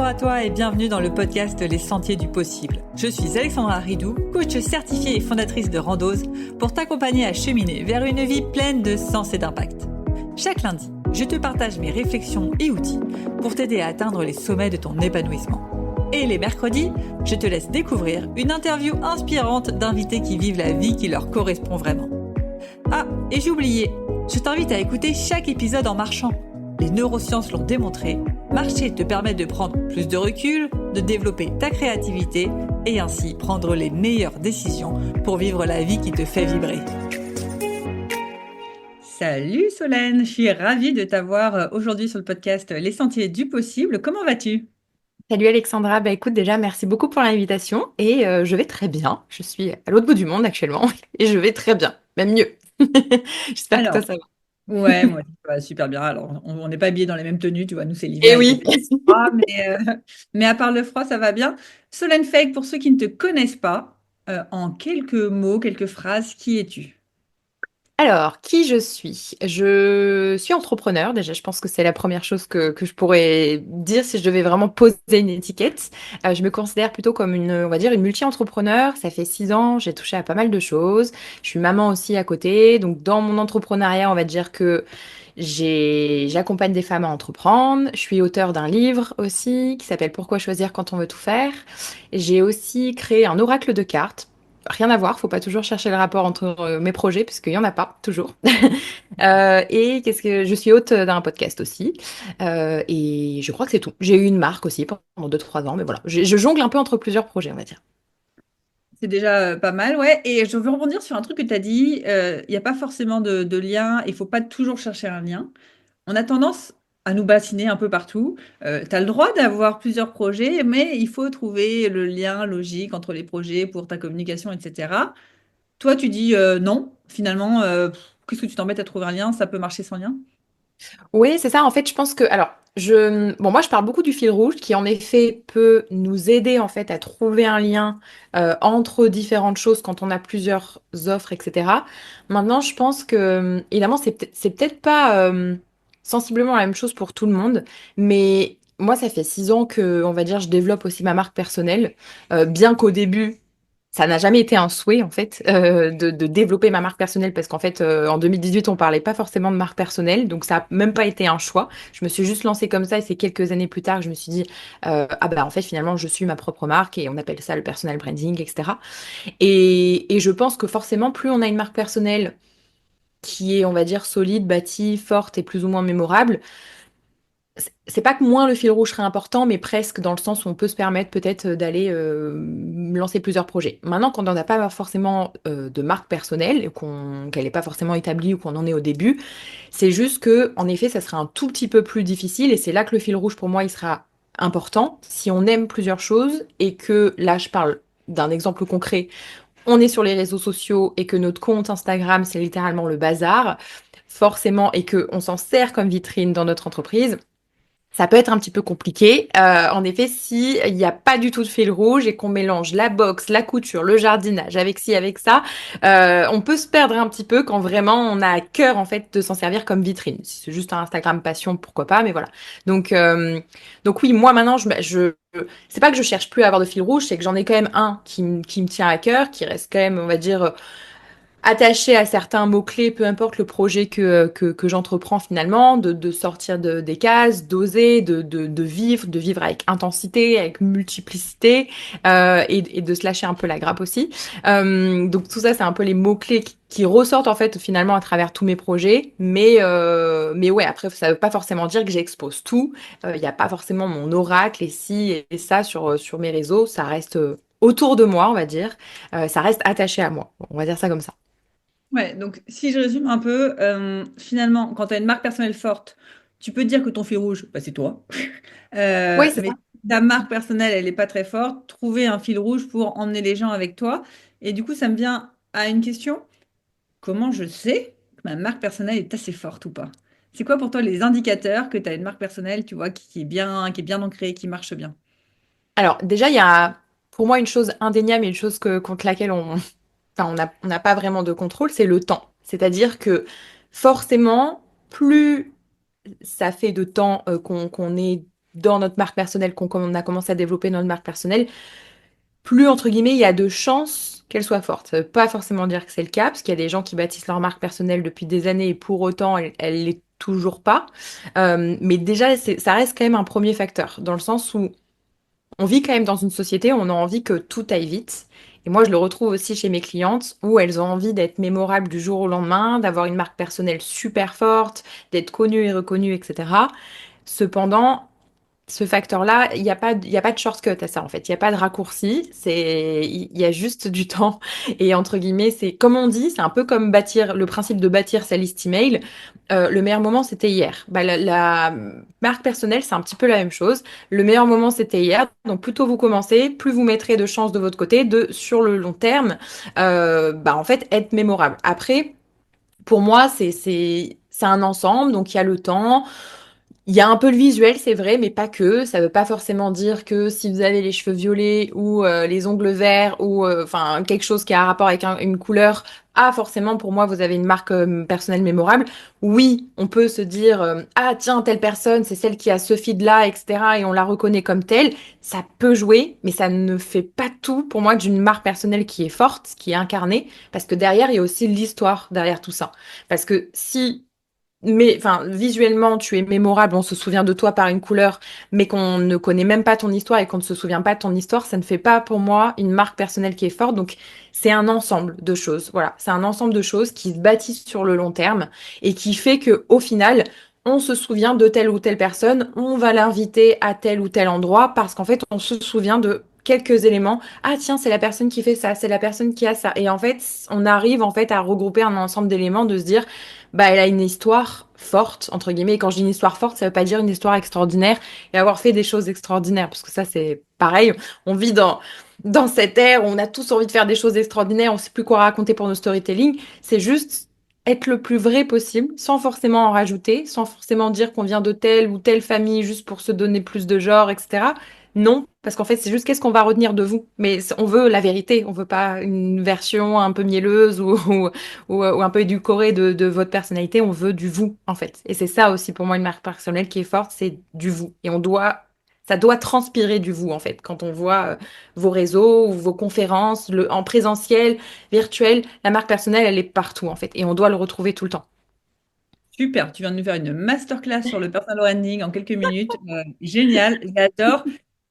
Bonjour à toi et bienvenue dans le podcast Les Sentiers du Possible. Je suis Alexandra Ridou, coach certifiée et fondatrice de Randose, pour t'accompagner à cheminer vers une vie pleine de sens et d'impact. Chaque lundi, je te partage mes réflexions et outils pour t'aider à atteindre les sommets de ton épanouissement. Et les mercredis, je te laisse découvrir une interview inspirante d'invités qui vivent la vie qui leur correspond vraiment. Ah, et j'ai oublié, je t'invite à écouter chaque épisode en marchant. Les neurosciences l'ont démontré, marcher te permet de prendre plus de recul, de développer ta créativité et ainsi prendre les meilleures décisions pour vivre la vie qui te fait vibrer. Salut Solène, je suis ravie de t'avoir aujourd'hui sur le podcast Les Sentiers du Possible. Comment vas-tu ? Salut Alexandra, bah écoute déjà merci beaucoup pour l'invitation et je vais très bien. Je suis à l'autre bout du monde actuellement et je vais très bien, même mieux. J'espère que toi Alors, ça va. ouais, moi, ça va super bien. Alors, on n'est pas habillés dans les mêmes tenues, tu vois, nous c'est Et l'hiver, il fait oui. froid, mais à part le froid, ça va bien. Solène Fake, pour ceux qui ne te connaissent pas, en quelques mots, quelques phrases, qui es-tu? Alors, qui je suis? Je suis entrepreneur déjà, je pense que c'est la première chose que je pourrais dire si je devais vraiment poser une étiquette. Je me considère plutôt comme on va dire, une multi-entrepreneur. Ça fait 6 ans, j'ai touché à pas mal de choses. Je suis maman aussi à côté, donc dans mon entrepreneuriat, on va dire que j'accompagne des femmes à entreprendre. Je suis auteur d'un livre aussi qui s'appelle Pourquoi choisir quand on veut tout faire. J'ai aussi créé un oracle de cartes. Rien à voir, faut pas toujours chercher le rapport entre mes projets, puisqu'il y en a pas, toujours. Et qu'est-ce que je suis hôte d'un podcast aussi. Et je crois que c'est tout. J'ai eu une marque aussi pendant 2 3 ans, mais voilà. Je jongle un peu entre plusieurs projets, on va dire. C'est déjà pas mal, ouais. Et je veux rebondir sur un truc que tu as dit. Il n'y a pas forcément de lien, il faut pas toujours chercher un lien. On a tendance à nous bassiner un peu partout. Tu as le droit d'avoir plusieurs projets, mais il faut trouver le lien logique entre les projets pour ta communication, etc. Toi, tu dis non, finalement, qu'est-ce que tu t'embêtes à trouver un lien? Ça peut marcher sans lien. Oui, c'est ça. En fait, je pense que, alors, bon, moi, je parle beaucoup du fil rouge qui, en effet, peut nous aider en fait à trouver un lien entre différentes choses quand on a plusieurs offres, etc. Maintenant, je pense que, évidemment, c'est peut-être pas sensiblement la même chose pour tout le monde, mais moi, ça fait 6 ans que, on va dire, je développe aussi ma marque personnelle, bien qu'au début ça n'a jamais été un souhait en fait de développer ma marque personnelle parce qu'en fait en 2018 on parlait pas forcément de marque personnelle donc ça a même pas été un choix. Je me suis juste lancée comme ça et c'est quelques années plus tard que je me suis dit ah bah en fait finalement je suis ma propre marque et on appelle ça le personal branding, etc. Et je pense que forcément plus on a une marque personnelle qui est on va dire solide, bâtie, forte et plus ou moins mémorable, c'est pas que moins le fil rouge serait important, mais presque dans le sens où on peut se permettre peut-être d'aller lancer plusieurs projets. Maintenant, quand on n'a pas forcément de marque personnelle, et qu'elle n'est pas forcément établie ou qu'on en est au début, c'est juste que, en effet, ça sera un tout petit peu plus difficile et c'est là que le fil rouge pour moi, il sera important. Si on aime plusieurs choses et que, là, je parle d'un exemple concret, on est sur les réseaux sociaux et que notre compte Instagram, c'est littéralement le bazar, forcément, et que on s'en sert comme vitrine dans notre entreprise. Ça peut être un petit peu compliqué. En effet, si il n'y a pas du tout de fil rouge et qu'on mélange la boxe, la couture, le jardinage avec ci, avec ça, on peut se perdre un petit peu quand vraiment on a à cœur en fait de s'en servir comme vitrine. Si c'est juste un Instagram passion, pourquoi pas, mais voilà. Donc, euh, donc oui, moi maintenant, c'est pas que je cherche plus à avoir de fil rouge, c'est que j'en ai quand même un qui me tient à cœur, qui reste quand même, on va dire attaché à certains mots-clés, peu importe le projet que j'entreprends finalement, de sortir des cases, d'oser, de vivre avec intensité, avec multiplicité, et de se lâcher un peu la grappe aussi. Donc tout ça, c'est un peu les mots-clés qui ressortent en fait finalement à travers tous mes projets. Mais ouais, après, ça veut pas forcément dire que j'expose tout. Il n'y a pas forcément mon oracle et ci et ça sur mes réseaux. Ça reste autour de moi, on va dire. Ça reste attaché à moi. On va dire ça comme ça. Ouais, donc si je résume un peu, finalement, quand tu as une marque personnelle forte, tu peux dire que ton fil rouge, bah, c'est toi. Oui, c'est ça. Mais ta marque personnelle, elle n'est pas très forte. Trouver un fil rouge pour emmener les gens avec toi. Et du coup, ça me vient à une question. Comment je sais que ma marque personnelle est assez forte ou pas? C'est quoi pour toi les indicateurs que tu as une marque personnelle, tu vois, qui est bien ancrée, qui marche bien? Alors, déjà, il y a pour moi une chose indéniable et une chose contre laquelle enfin, on n'a pas vraiment de contrôle, c'est le temps. C'est-à-dire que forcément, plus ça fait de temps qu'on est dans notre marque personnelle, qu'on a commencé à développer notre marque personnelle, plus, entre guillemets, il y a de chances qu'elle soit forte. Ça veut pas forcément dire que c'est le cas, parce qu'il y a des gens qui bâtissent leur marque personnelle depuis des années et pour autant, elle l'est toujours pas. Mais déjà, ça reste quand même un premier facteur, dans le sens où on vit quand même dans une société où on a envie que tout aille vite. Et moi, je le retrouve aussi chez mes clientes où elles ont envie d'être mémorables du jour au lendemain, d'avoir une marque personnelle super forte, d'être connues et reconnues, etc. Cependant, ce facteur-là, il y a pas de shortcut à ça, en fait. Il n'y a pas de raccourci. Il y a juste du temps. Et entre guillemets, c'est, comme on dit, c'est un peu comme le principe de bâtir sa liste email. Le meilleur moment, c'était hier. Bah, la marque personnelle, c'est un petit peu la même chose. Le meilleur moment, c'était hier. Donc, plus tôt vous commencez, plus vous mettrez de chances de votre côté sur le long terme, bah, en fait, être mémorable. Après, pour moi, c'est un ensemble. Donc, il y a le temps. Il y a un peu le visuel, c'est vrai, mais pas que. Ça veut pas forcément dire que si vous avez les cheveux violets ou les ongles verts ou enfin quelque chose qui a un rapport avec une couleur, ah forcément pour moi vous avez une marque personnelle mémorable. Oui, on peut se dire ah tiens telle personne c'est celle qui a ce feed-là, etc. et on la reconnaît comme telle. Ça peut jouer, mais ça ne fait pas tout pour moi d'une marque personnelle qui est forte, qui est incarnée, parce que derrière il y a aussi l'histoire derrière tout ça. Parce que si mais enfin, visuellement, tu es mémorable, on se souvient de toi par une couleur, mais qu'on ne connaît même pas ton histoire et qu'on ne se souvient pas de ton histoire, ça ne fait pas pour moi une marque personnelle qui est forte. Donc, c'est un ensemble de choses. Voilà, c'est un ensemble de choses qui se bâtissent sur le long terme et qui fait que, au final, on se souvient de telle ou telle personne, on va l'inviter à tel ou tel endroit parce qu'en fait, on se souvient de quelques éléments. Ah tiens, c'est la personne qui fait ça, c'est la personne qui a ça. Et en fait, on arrive en fait à regrouper un ensemble d'éléments de se dire bah, elle a une histoire forte, entre guillemets. Et quand je dis une histoire forte, ça veut pas dire une histoire extraordinaire et avoir fait des choses extraordinaires, parce que ça, c'est pareil. On vit dans cette ère où on a tous envie de faire des choses extraordinaires, on sait plus quoi raconter pour nos storytelling. C'est juste être le plus vrai possible, sans forcément en rajouter, sans forcément dire qu'on vient de telle ou telle famille juste pour se donner plus de genre, etc. Non, parce qu'en fait, c'est juste qu'est-ce qu'on va retenir de vous. Mais on veut la vérité, on veut pas une version un peu mielleuse ou un peu édulcoré de votre personnalité, on veut du vous, en fait. Et c'est ça aussi pour moi une marque personnelle qui est forte, c'est du vous. Et ça doit transpirer du vous, en fait. Quand on voit vos réseaux ou vos conférences, en présentiel, virtuel, la marque personnelle, elle est partout, en fait. Et on doit le retrouver tout le temps. Super, tu viens de nous faire une masterclass sur le personal branding en quelques minutes. Génial, j'adore.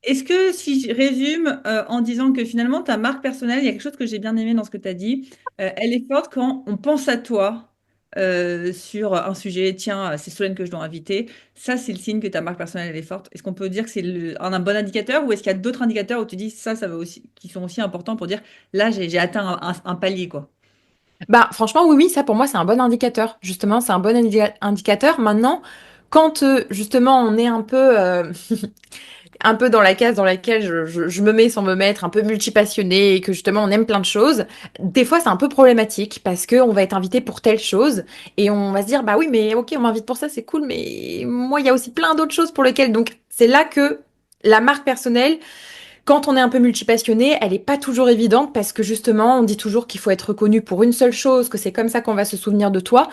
Est-ce que si je résume en disant que finalement ta marque personnelle, il y a quelque chose que j'ai bien aimé dans ce que tu as dit, elle est forte quand on pense à toi sur un sujet, tiens, c'est Solène que je dois inviter. Ça, c'est le signe que ta marque personnelle, elle est forte. Est-ce qu'on peut dire que c'est un bon indicateur ou est-ce qu'il y a d'autres indicateurs où tu dis ça va aussi, qui sont aussi importants pour dire là, j'ai atteint un palier, quoi. Bah, franchement, oui, oui, ça pour moi, c'est un bon indicateur. Justement, c'est un bon indicateur. Maintenant, quand justement on est un peu dans la case dans laquelle je me mets sans me mettre, un peu multipassionné et que justement on aime plein de choses, des fois c'est un peu problématique parce que on va être invité pour telle chose et on va se dire bah oui mais ok on m'invite pour ça c'est cool mais moi il y a aussi plein d'autres choses pour lesquelles donc c'est là que la marque personnelle quand on est un peu multipassionné, elle est pas toujours évidente parce que justement, on dit toujours qu'il faut être reconnu pour une seule chose, que c'est comme ça qu'on va se souvenir de toi.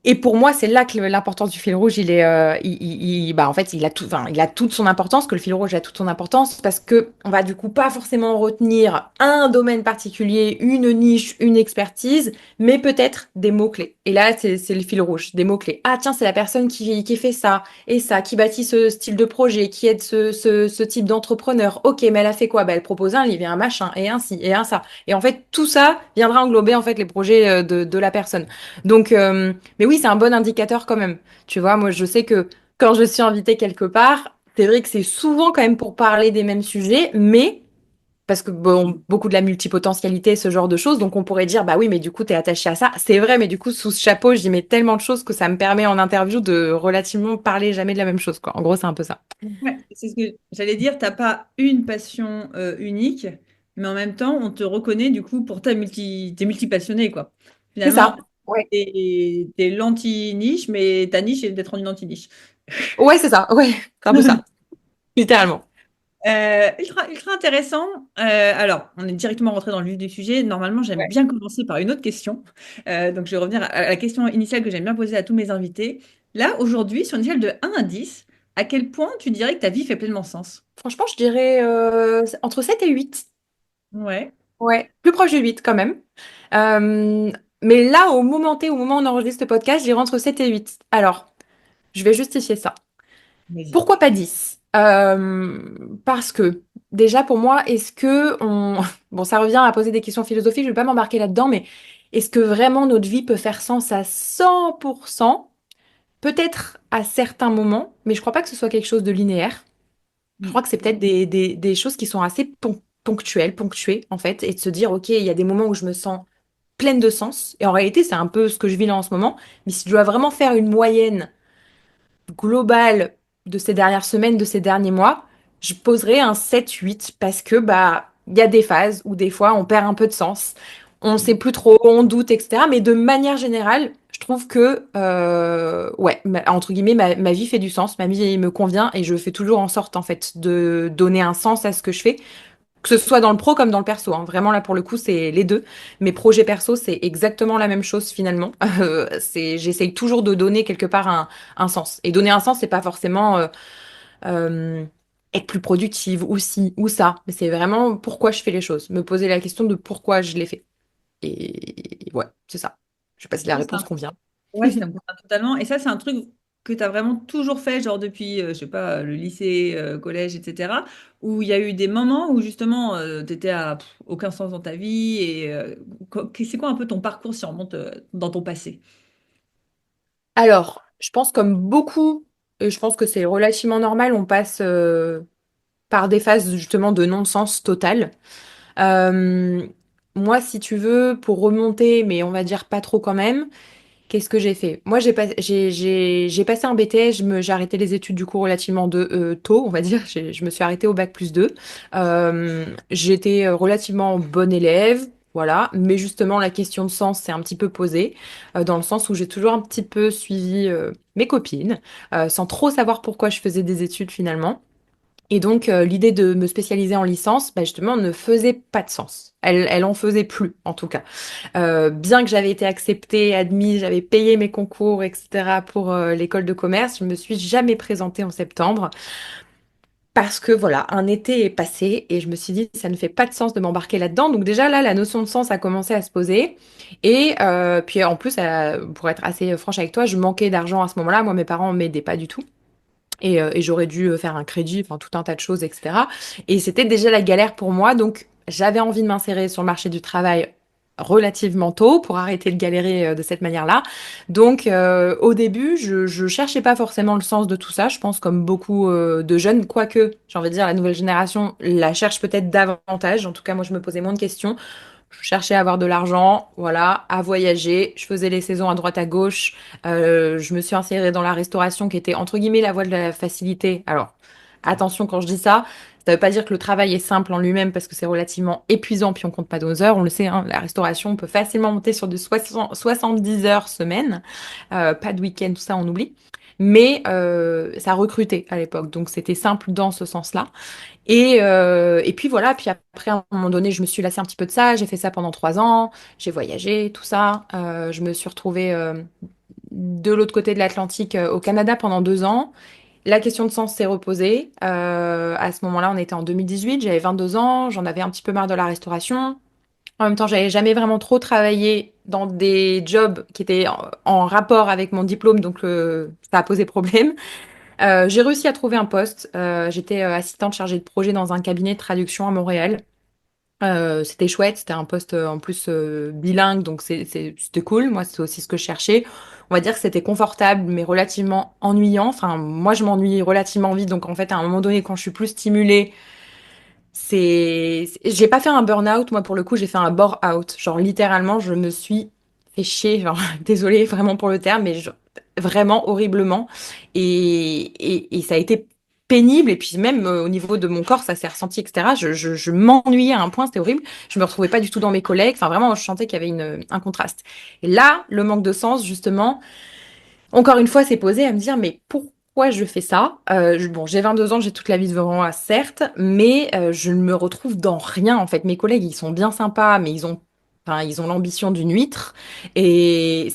Et pour moi, c'est là que l'importance du fil rouge, bah, en fait, il a tout, enfin, il a toute son importance, que le fil rouge a toute son importance, parce que on va du coup pas forcément retenir un domaine particulier, une niche, une expertise, mais peut-être des mots-clés. Et là, c'est le fil rouge, des mots-clés. Ah, tiens, c'est la personne qui fait ça et ça, qui bâtit ce style de projet, qui aide ce type d'entrepreneur. Ok, mais elle a fait quoi? Bah, elle propose un livre et un machin, et un ci, et un ça. Et en fait, tout ça viendra englober, en fait, les projets de la personne. Donc, mais oui, c'est un bon indicateur quand même. Tu vois, moi, je sais que quand je suis invitée quelque part, c'est vrai que c'est souvent quand même pour parler des mêmes sujets, mais parce que bon, beaucoup de la multipotentialité, ce genre de choses, donc on pourrait dire, bah oui, mais du coup, t'es attaché à ça. C'est vrai, mais du coup, sous ce chapeau, j'y mets tellement de choses que ça me permet en interview de relativement parler jamais de la même chose, quoi. En gros, c'est un peu ça. Ouais, c'est ce que j'allais dire, t'as pas une passion unique, mais en même temps, on te reconnaît du coup pour t'es multipassionné, quoi. C'est ça. Finalement, Ouais. t'es l'anti-niche, mais ta niche est d'être en une anti-niche. Ouais, c'est ça. Ouais, c'est un peu ça. Littéralement. Ultra intéressant. Alors, on est directement rentré dans le vif du sujet. Normalement, j'aime Ouais. bien commencer par une autre question. Donc, je vais revenir à la question initiale que j'aime bien poser à tous mes invités. Là, aujourd'hui, sur une échelle de 1 à 10, À quel point tu dirais que ta vie fait pleinement sens? Franchement, je dirais entre 7 et 8. Ouais. Ouais, plus proche de 8 quand même. Euh, mais là, au moment où on enregistre le podcast, j'y rentre 7 et 8. Alors, je vais justifier ça. Vas-y. Pourquoi pas 10? Parce que, déjà pour moi, est-ce que on... Bon, ça revient à poser des questions philosophiques, je ne vais pas m'embarquer là-dedans, mais est-ce que vraiment notre vie peut faire sens à 100%? Peut-être à certains moments, mais je crois pas que ce soit quelque chose de linéaire. Je Mm. crois que c'est peut-être des choses qui sont assez ponctuelles, ponctuées, en fait, et de se dire, OK, il y a des moments où je me sens pleine de sens, et en réalité, c'est un peu ce que je vis là en ce moment, mais si je dois vraiment faire une moyenne globale de ces dernières semaines, de ces derniers mois, je poserais un 7-8 parce que bah il y a des phases où des fois on perd un peu de sens, on sait plus trop, on doute, etc. Mais de manière générale, je trouve que ouais, entre guillemets, ma vie fait du sens, ma vie me convient et je fais toujours en sorte en fait de donner un sens à ce que je fais. Que ce soit dans le pro comme dans le perso, hein. Vraiment là pour le coup c'est les deux. Mes projets perso c'est exactement la même chose finalement. J'essaye toujours de donner quelque part un sens. Et donner un sens c'est pas forcément euh, être plus productive ou ci ou ça, mais c'est vraiment pourquoi je fais les choses. Me poser la question de pourquoi je les fais. Et ouais, c'est ça. Je sais pas si la Ça, c'est réponse un- convient. Ouais, ça me convient totalement. Et ça, c'est un truc que tu as vraiment toujours fait, genre depuis, je sais pas, le lycée, collège, etc. Où il y a eu des moments où justement, tu étais à aucun sens dans ta vie. Et c'est quoi un peu ton parcours si on remonte dans ton passé? Alors, je pense comme beaucoup, et je pense que c'est relativement normal, on passe par des phases justement de non-sens total. Euh, Moi, si tu veux, pour remonter, mais on va dire pas trop quand même, qu'est-ce que j'ai fait? Moi, j'ai passé un BTS, j'ai arrêté les études du coup relativement tôt, on va dire. Je me suis arrêtée au bac+2. J'étais relativement bonne élève, voilà. Mais justement, la question de sens s'est un petit peu posée, dans le sens où j'ai toujours un petit peu suivi mes copines, sans trop savoir pourquoi je faisais des études finalement. Et donc, l'idée de me spécialiser en licence, bah, justement, ne faisait pas de sens. Elle en faisait plus, en tout cas. Bien que j'avais été acceptée, admise, j'avais payé mes concours, etc. pour l'école de commerce, je me suis jamais présentée en septembre parce que voilà, un été est passé et je me suis dit ça ne fait pas de sens de m'embarquer là-dedans. Donc déjà là, la notion de sens a commencé à se poser. Et puis en plus, pour être assez franche avec toi, je manquais d'argent à ce moment-là. Moi, mes parents m'aidaient pas du tout. Et j'aurais dû faire un crédit, enfin tout un tas de choses, etc. Et c'était déjà la galère pour moi, donc j'avais envie de m'insérer sur le marché du travail relativement tôt pour arrêter de galérer de cette manière-là. Donc au début, je cherchais pas forcément le sens de tout ça, je pense comme beaucoup de jeunes, quoique j'ai envie de dire la nouvelle génération la cherche peut-être davantage. En tout cas, moi je me posais moins de questions. Je cherchais à avoir de l'argent, voilà, à voyager. Je faisais les saisons à droite à gauche. Je me suis insérée dans la restauration qui était entre guillemets la voie de la facilité. Alors, attention quand je dis ça, ça veut pas dire que le travail est simple en lui-même parce que c'est relativement épuisant puis on compte pas nos heures. On le sait, hein, la restauration, on peut facilement monter sur du 70 heures semaine. Pas de week-end, tout ça, on oublie. Mais ça recrutait à l'époque, donc c'était simple dans ce sens-là. Et puis voilà, puis après, à un moment donné, je me suis lassée un petit peu de ça. J'ai fait ça pendant 3 ans. J'ai voyagé, tout ça. Je me suis retrouvée de l'autre côté de l'Atlantique, au Canada pendant 2 ans. La question de sens s'est reposée. À ce moment-là, on était en 2018. J'avais 22 ans. J'en avais un petit peu marre de la restauration. En même temps, j'avais jamais vraiment trop travaillé dans des jobs qui étaient en rapport avec mon diplôme, donc ça a posé problème. J'ai réussi à trouver un poste. J'étais assistante chargée de projet dans un cabinet de traduction à Montréal. C'était chouette, c'était un poste en plus bilingue, donc c'était cool. Moi, c'est aussi ce que je cherchais. On va dire que c'était confortable, mais relativement ennuyant. Enfin, moi, je m'ennuie relativement vite, donc en fait, à un moment donné, quand je suis plus stimulée, j'ai pas fait un burn-out, moi, pour le coup, j'ai fait un bore-out. Genre, littéralement, je me suis fait chier. Genre, désolée vraiment pour le terme, mais vraiment horriblement. Et ça a été pénible. Et puis, même au niveau de mon corps, ça s'est ressenti, etc. Je m'ennuyais à un point, c'était horrible. Je me retrouvais pas du tout dans mes collègues. Enfin, vraiment, je sentais qu'il y avait un contraste. Et là, le manque de sens, justement, encore une fois, c'est posé à me dire, mais pourquoi je fais ça? Bon, j'ai 22 ans, j'ai toute la vie devant moi, certes, mais je ne me retrouve dans rien, en fait. Mes collègues, ils sont bien sympas, mais enfin, ils ont l'ambition d'une huître. Et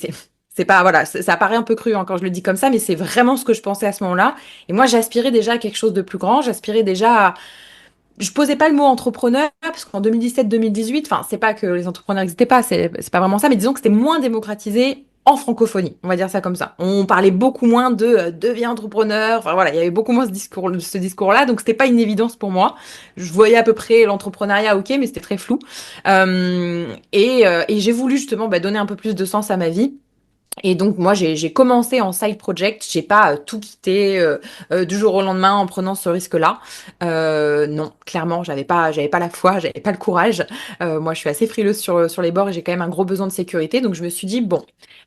C'est pas, voilà, ça paraît un peu cru hein, quand je le dis comme ça, mais c'est vraiment ce que je pensais à ce moment-là. Et moi, j'aspirais déjà à quelque chose de plus grand. J'aspirais déjà à... Je posais pas le mot entrepreneur, parce qu'en 2017-2018, enfin, c'est pas que les entrepreneurs n'existaient pas, c'est pas vraiment ça, mais disons que c'était moins démocratisé en francophonie. On va dire ça comme ça. On parlait beaucoup moins de deviens entrepreneur. Enfin voilà, il y avait beaucoup moins ce discours-là, donc c'était pas une évidence pour moi. Je voyais à peu près l'entrepreneuriat, ok, mais c'était très flou. Et j'ai voulu justement donner un peu plus de sens à ma vie. Et donc moi j'ai commencé en side project, j'ai pas tout quitté du jour au lendemain en prenant ce risque-là. Non, clairement j'avais pas la foi, j'avais pas le courage. Moi je suis assez frileuse sur les bords et j'ai quand même un gros besoin de sécurité, donc je me suis dit bon,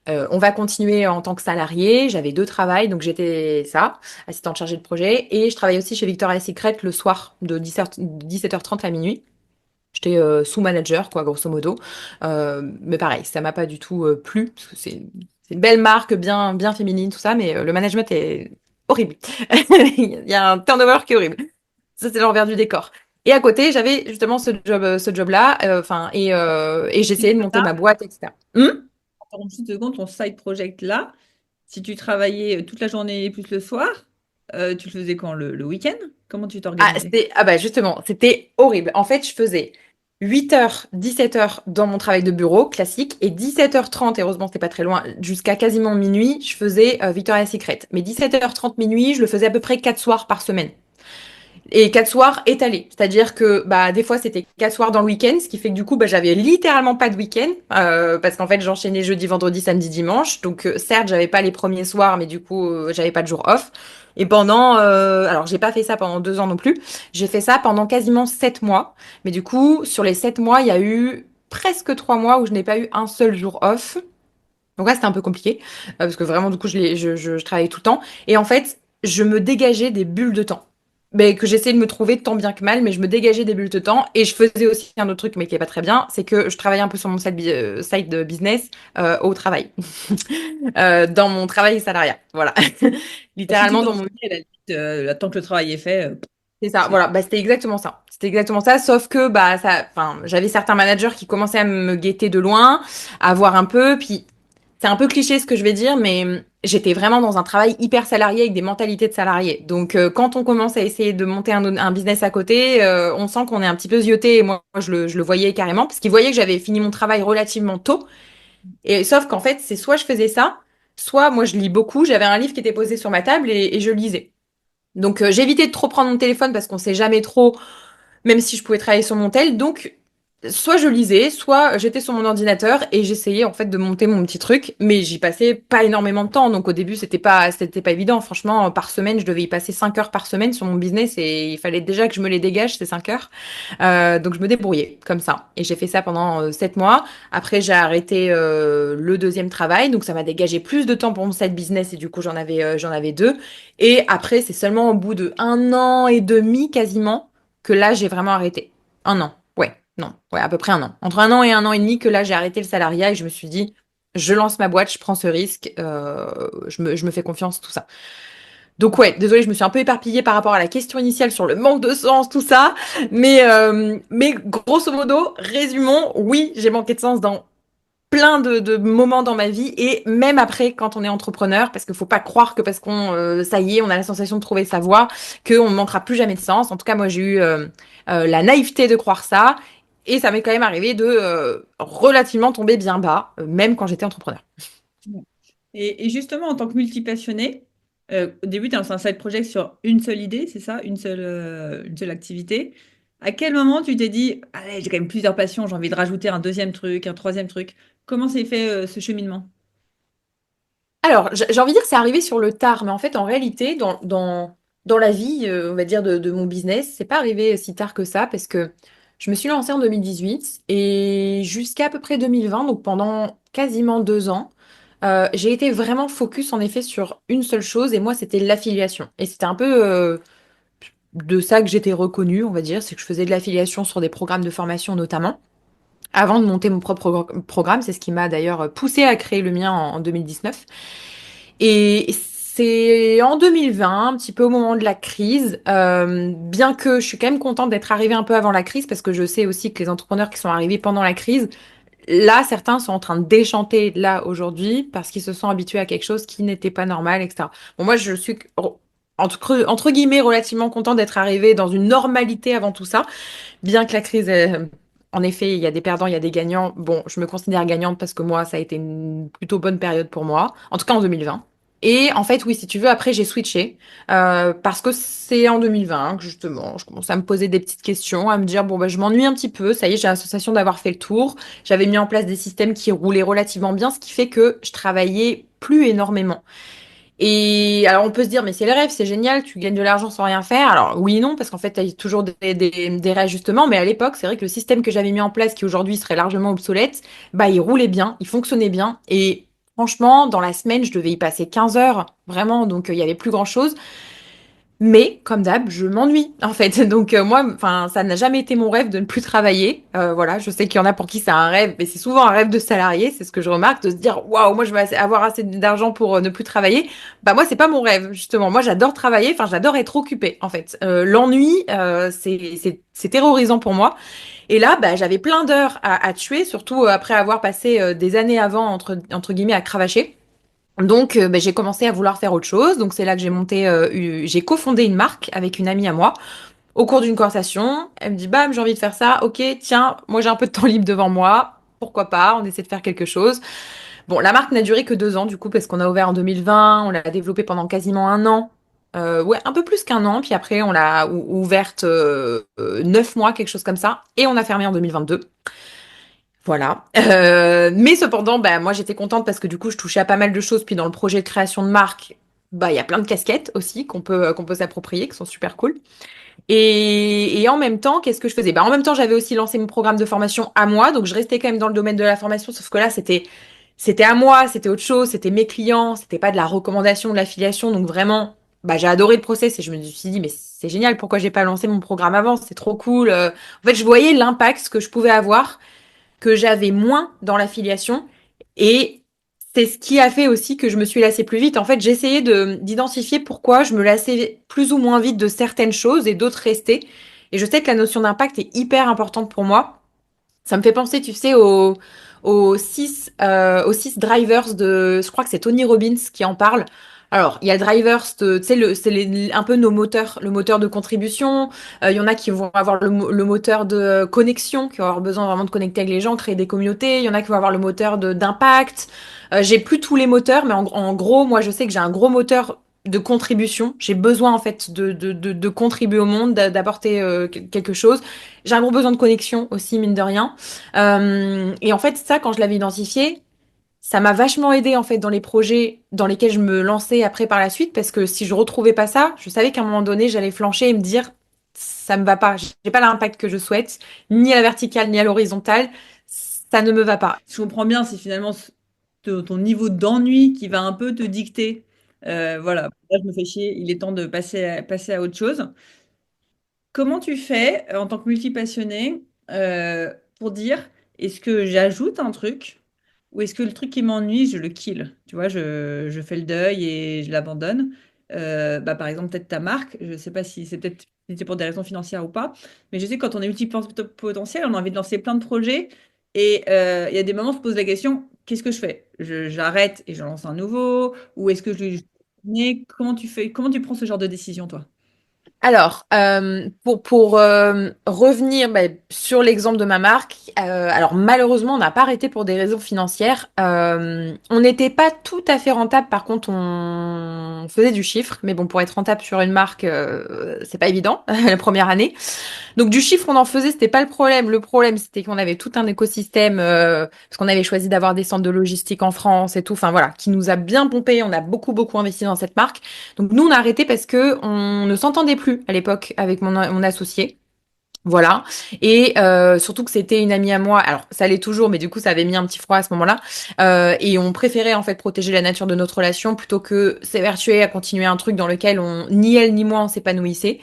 on va continuer en tant que salarié. J'avais deux travails, donc j'étais ça, assistante chargée de projet, et je travaillais aussi chez Victoria's Secret le soir de 17h30 à minuit. J'étais sous-manager, quoi, grosso modo. Mais pareil, ça m'a pas du tout plu, parce que c'est une belle marque, bien, bien féminine, tout ça, mais le management est horrible. Il y a un turnover qui est horrible. Ça, c'est l'envers du décor. Et à côté, j'avais justement ce job-là, et Et j'essayais de monter ça, ma boîte, etc. Hmm. attends une petite seconde, ton side project là, si tu travaillais toute la journée plus le soir, tu le faisais quand le week-end? Comment tu t'organisais? Ah bah justement, c'était horrible. En fait, je faisais 8h, 17h dans mon travail de bureau classique et 17h30, heureusement c'était pas très loin, jusqu'à quasiment minuit, je faisais Victoria's Secret. Mais 17h30 minuit, je le faisais à peu près 4 soirs par semaine. Et 4 soirs étalés. C'est-à-dire que des fois c'était 4 soirs dans le week-end, ce qui fait que du coup j'avais littéralement pas de week-end, parce qu'en fait j'enchaînais jeudi, vendredi, samedi, dimanche. Donc certes j'avais pas les premiers soirs, mais du coup j'avais pas de jour off. Et alors j'ai pas fait ça pendant 2 ans non plus, j'ai fait ça pendant quasiment 7 mois. Mais du coup sur les 7 mois il y a eu presque 3 mois où je n'ai pas eu un seul jour off. Donc là, c'était un peu compliqué, parce que vraiment, du coup, je travaillais tout le temps. Et en fait, je me dégageais des bulles de temps. Mais que j'essayais de me trouver tant bien que mal, mais je me dégageais des bulles de temps. Et je faisais aussi un autre truc, mais qui est pas très bien, c'est que je travaillais un peu sur mon side de business au travail. Dans mon travail salariat. Voilà. Bah, si tu Littéralement t'en dans mon... sortais, à la limite, tant que le travail est fait, C'est ça, c'est- voilà, c'était exactement ça. C'était exactement ça, sauf que enfin, j'avais certains managers qui commençaient à me guetter de loin, à voir un peu, puis c'est un peu cliché ce que je vais dire, mais j'étais vraiment dans un travail hyper salarié avec des mentalités de salarié. Donc quand on commence à essayer de monter un business à côté, on sent qu'on est un petit peu zioté. Et moi, je le voyais carrément, parce qu'ils voyaient que j'avais fini mon travail relativement tôt. Et sauf qu'en fait, c'est soit je faisais ça, soit moi je lis beaucoup. J'avais un livre qui était posé sur ma table et je lisais. Donc j'évitais de trop prendre mon téléphone parce qu'on sait jamais trop, même si je pouvais travailler sur mon tel. Donc, soit je lisais, soit j'étais sur mon ordinateur et j'essayais en fait de monter mon petit truc, mais j'y passais pas énormément de temps. Donc au début, c'était pas évident. Franchement, par semaine, je devais y passer 5 heures par semaine sur mon business et il fallait déjà que je me les dégage ces 5 heures. Donc je me débrouillais comme ça. Et j'ai fait ça pendant 7 mois. Après, j'ai arrêté le deuxième travail, donc ça m'a dégagé plus de temps pour mon side business et du coup j'en avais deux. Et après, c'est seulement au bout de 1 an et demi quasiment que là j'ai vraiment arrêté. 1 an, ouais, non, ouais, à peu près 1 an. Entre 1 an et 1 an et demi que là j'ai arrêté le salariat et je me suis dit, je lance ma boîte, je prends ce risque, je me fais confiance, tout ça. Donc ouais, désolée, je me suis un peu éparpillée par rapport à la question initiale sur le manque de sens, tout ça. Mais grosso modo, résumons, oui, j'ai manqué de sens dans plein de moments dans ma vie et même après quand on est entrepreneur, parce qu'il faut pas croire que parce qu'on, ça y est, on a la sensation de trouver sa voie, qu'on ne manquera plus jamais de sens. En tout cas, moi, j'ai eu la naïveté de croire ça et ça m'est quand même arrivé de relativement tomber bien bas, même quand j'étais entrepreneur. Bon. Et justement, en tant que multipassionné, au début, tu as lancé un side project sur une seule idée, c'est ça? Une seule activité. À quel moment tu t'es dit, allez, j'ai quand même plusieurs passions, j'ai envie de rajouter un deuxième truc, un troisième truc. Comment s'est fait ce cheminement? Alors, j'ai envie de dire que c'est arrivé sur le tard, mais en fait, en réalité, dans la vie, on va dire, de mon business, c'est pas arrivé si tard que ça, parce que je me suis lancée en 2018 et jusqu'à à peu près 2020, donc pendant quasiment 2 ans, j'ai été vraiment focus en effet sur une seule chose, et moi, c'était l'affiliation. Et c'était un peu de ça que j'étais reconnue, on va dire, c'est que je faisais de l'affiliation sur des programmes de formation notamment. Avant de monter mon propre programme, c'est ce qui m'a d'ailleurs poussé à créer le mien en 2019. Et c'est en 2020, un petit peu au moment de la crise, bien que je suis quand même contente d'être arrivée un peu avant la crise, parce que je sais aussi que les entrepreneurs qui sont arrivés pendant la crise, Là, certains sont en train de déchanter là aujourd'hui parce qu'ils se sont habitués à quelque chose qui n'était pas normal, etc. Bon, moi, je suis entre guillemets relativement content d'être arrivée dans une normalité avant tout ça, bien que la crise, en effet, il y a des perdants, il y a des gagnants. Bon, je me considère gagnante parce que moi, ça a été une plutôt bonne période pour moi, en tout cas en 2020. Et en fait, oui, si tu veux, après, j'ai switché parce que c'est en 2020 que justement, je commence à me poser des petites questions, à me dire, bon, bah, je m'ennuie un petit peu, ça y est, j'ai la sensation d'avoir fait le tour. J'avais mis en place des systèmes qui roulaient relativement bien, ce qui fait que je travaillais plus énormément. Et alors, on peut se dire, mais c'est le rêve, c'est génial, tu gagnes de l'argent sans rien faire. Alors, oui et non, parce qu'en fait, tu as toujours des réajustements. Mais à l'époque, c'est vrai que le système que j'avais mis en place, qui aujourd'hui serait largement obsolète, bah, il roulait bien, il fonctionnait bien. Et franchement, dans la semaine, je devais y passer 15 heures, vraiment. Donc, il y avait plus grand-chose. Mais, comme d'hab, je m'ennuie, en fait. Donc, moi, enfin, ça n'a jamais été mon rêve de ne plus travailler. Voilà, je sais qu'il y en a pour qui c'est un rêve, mais c'est souvent un rêve de salarié, c'est ce que je remarque, de se dire, waouh, moi, je vais avoir assez d'argent pour ne plus travailler. Bah, moi, c'est pas mon rêve, justement. Moi, j'adore travailler, enfin, j'adore être occupée, en fait. L'ennui, c'est terrorisant pour moi. Et là, bah, j'avais plein d'heures à tuer, surtout après avoir passé des années avant, entre guillemets, à cravacher. Donc, ben, j'ai commencé à vouloir faire autre chose. Donc, c'est là que j'ai cofondé une marque avec une amie à moi. Au cours d'une conversation, elle me dit, bam, j'ai envie de faire ça. Ok, tiens, moi j'ai un peu de temps libre devant moi. Pourquoi pas? On essaie de faire quelque chose. Bon, la marque n'a duré que 2 ans du coup parce qu'on a ouvert en 2020. On l'a développée pendant quasiment un an. Ouais, un peu plus qu'un an. Puis après, on l'a ouverte 9 mois, quelque chose comme ça. Et on a fermé en 2022. Voilà. Mais cependant, bah, moi j'étais contente parce que du coup je touchais à pas mal de choses. Puis dans le projet de création de marque, bah, il y a plein de casquettes aussi qu'on peut s'approprier, qui sont super cool. Et en même temps, qu'est-ce que je faisais? Bah, en même temps, j'avais aussi lancé mon programme de formation à moi. Donc je restais quand même dans le domaine de la formation, sauf que là, c'était à moi, c'était autre chose, c'était mes clients, c'était pas de la recommandation, de l'affiliation. Donc vraiment, bah, j'ai adoré le process et je me suis dit, mais c'est génial, pourquoi j'ai pas lancé mon programme avant? C'est trop cool. En fait, je voyais l'impact que je pouvais avoir que j'avais moins dans l'affiliation. Et c'est ce qui a fait aussi que je me suis lassée plus vite. En fait, j'essayais d'identifier pourquoi je me lassais plus ou moins vite de certaines choses et d'autres restaient. Et je sais que la notion d'impact est hyper importante pour moi. Ça me fait penser, tu sais, aux six drivers je crois que c'est Tony Robbins qui en parle. Alors, il y a drivers, tu sais, c'est un peu nos moteurs, le moteur de contribution. Il y en a qui vont avoir le moteur de connexion, qui vont avoir besoin vraiment de connecter avec les gens, créer des communautés. Il y en a qui vont avoir le moteur d'impact. J'ai plus tous les moteurs, mais en gros, moi, je sais que j'ai un gros moteur de contribution. J'ai besoin, en fait, de contribuer au monde, d'apporter quelque chose. J'ai un gros besoin de connexion aussi, mine de rien. Et en fait, ça, quand je l'avais identifié, ça m'a vachement aidé en fait dans les projets dans lesquels je me lançais après par la suite, parce que si je retrouvais pas ça, je savais qu'à un moment donné, j'allais flancher et me dire, ça me va pas, j'ai pas l'impact que je souhaite, ni à la verticale ni à l'horizontale, ça ne me va pas. Je comprends bien, c'est finalement ton niveau d'ennui qui va un peu te dicter. Voilà, là je me fais chier, il est temps de passer à autre chose. Comment tu fais en tant que multipassionné pour dire est-ce que j'ajoute un truc ou est-ce que le truc qui m'ennuie, je le kill? Tu vois, je fais le deuil et je l'abandonne. Bah, par exemple, peut-être ta marque, je ne sais pas si c'est peut-être si c'est pour des raisons financières ou pas, mais je sais que quand on est multipotentiel, on a envie de lancer plein de projets et il y a des moments où on se pose la question, qu'est-ce que je fais? J'arrête et je lance un nouveau ou est-ce que mais comment tu fais, comment tu prends ce genre de décision, toi? Alors, pour revenir sur l'exemple de ma marque, alors malheureusement, on n'a pas arrêté pour des raisons financières. On n'était pas tout à fait rentable, par contre, on faisait du chiffre, mais bon, pour être rentable sur une marque, c'est pas évident la première année. Donc du chiffre, on en faisait, c'était pas le problème. Le problème, c'était qu'on avait tout un écosystème, parce qu'on avait choisi d'avoir des centres de logistique en France et tout. Enfin voilà, qui nous a bien pompé. On a beaucoup beaucoup investi dans cette marque. Donc nous, on a arrêté parce que on ne s'entendait plus à l'époque avec mon associé. Voilà. Et surtout que c'était une amie à moi. Alors, ça l'est toujours, mais du coup, ça avait mis un petit froid à ce moment-là. Et on préférait en fait protéger la nature de notre relation plutôt que s'évertuer à continuer un truc dans lequel ni elle ni moi on s'épanouissait.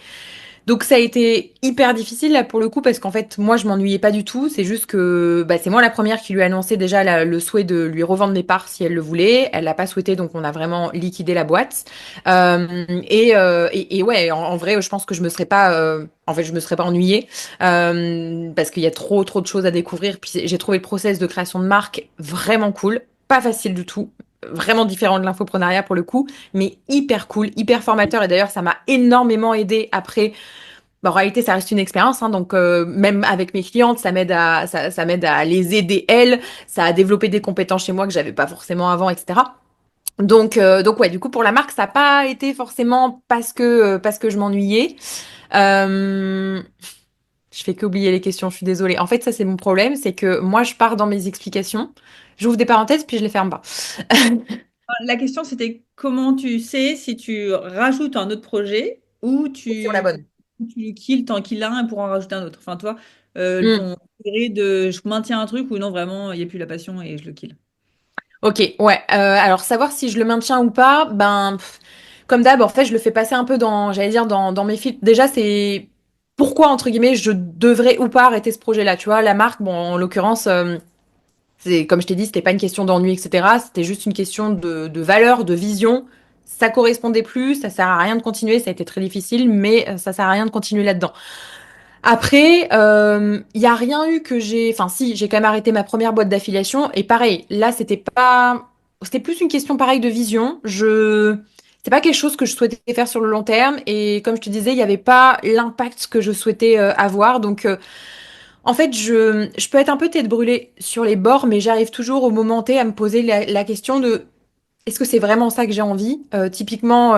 Donc ça a été hyper difficile là pour le coup parce qu'en fait moi je m'ennuyais pas du tout. C'est juste que bah, c'est moi la première qui lui a annoncé déjà le souhait de lui revendre mes parts si elle le voulait. Elle l'a pas souhaité donc on a vraiment liquidé la boîte. Et ouais en vrai je pense que je me serais pas en fait je me serais pas ennuyée parce qu'il y a trop de choses à découvrir. Puis j'ai trouvé le process de création de marque vraiment cool, pas facile du tout. Vraiment différent de l'infoprenariat pour le coup, mais hyper cool, hyper formateur. Et d'ailleurs, ça m'a énormément aidé après. Bah, en réalité, ça reste une expérience, hein, donc même avec mes clientes, ça m'aide à les aider elles, ça a développé des compétences chez moi que j'avais pas forcément avant, etc. Donc ouais, du coup pour la marque, ça n'a pas été forcément parce que je m'ennuyais. Euh, je fais qu'oublier les questions, je suis désolée. En fait, ça c'est mon problème, c'est que moi je pars dans mes explications, j'ouvre des parenthèses puis je les ferme pas. La question, c'était comment tu sais si tu rajoutes un autre projet ou Sur la bonne. tu le kills tant qu'il a un pour en rajouter un autre. Enfin, toi, Hmm. ton degré de je maintiens un truc ou non, vraiment, il n'y a plus la passion et je le kill. Ok, ouais. Alors savoir si je le maintiens ou pas, ben comme d'hab, en fait, je le fais passer un peu dans, j'allais dire dans mes filtres. Déjà, c'est pourquoi entre guillemets je devrais ou pas arrêter ce projet-là. Tu vois, la marque, bon, en l'occurrence, c'est comme je t'ai dit, c'était pas une question d'ennui, etc. C'était juste une question de valeur, de vision. Ça correspondait plus, ça sert à rien de continuer. Ça a été très difficile, mais ça sert à rien de continuer là-dedans. Après, il y a rien eu que j'ai. Enfin, si, j'ai quand même arrêté ma première boîte d'affiliation. Et pareil, là, c'était pas. C'était plus une question pareille de vision. C'est pas quelque chose que je souhaitais faire sur le long terme. Et comme je te disais, il n'y avait pas l'impact que je souhaitais avoir. Donc, en fait, je peux être un peu tête brûlée sur les bords, mais j'arrive toujours au moment T à me poser la question de est-ce que c'est vraiment ça que j'ai envie? Typiquement.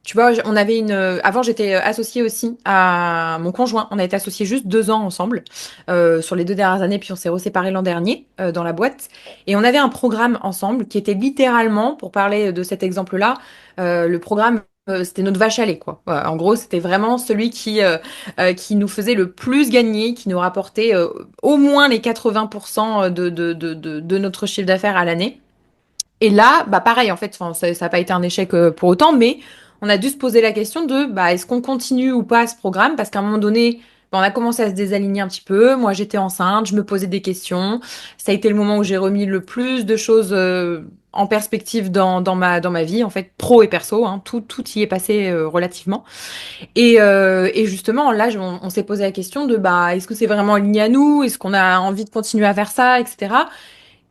Tu vois, on avait une. Avant, j'étais associée aussi à mon conjoint. On a été associés juste 2 ans ensemble sur les 2 dernières années, puis on s'est reséparés l'an dernier dans la boîte. Et on avait un programme ensemble qui était littéralement, pour parler de cet exemple-là, le programme. C'était notre vache à lait, quoi. En gros, c'était vraiment celui qui nous faisait le plus gagner, qui nous rapportait au moins les 80% de notre chiffre d'affaires à l'année. Et là, bah pareil, en fait, enfin, ça n'a pas été un échec pour autant, mais on a dû se poser la question de bah, est-ce qu'on continue ou pas ce programme? Parce qu'à un moment donné, bah, on a commencé à se désaligner un petit peu. Moi, j'étais enceinte, je me posais des questions. Ça a été le moment où j'ai remis le plus de choses en perspective dans ma vie, en fait, pro et perso, hein, tout y est passé relativement. Et justement, là, on s'est posé la question de bah, est-ce que c'est vraiment aligné à nous? Est-ce qu'on a envie de continuer à faire ça, etc.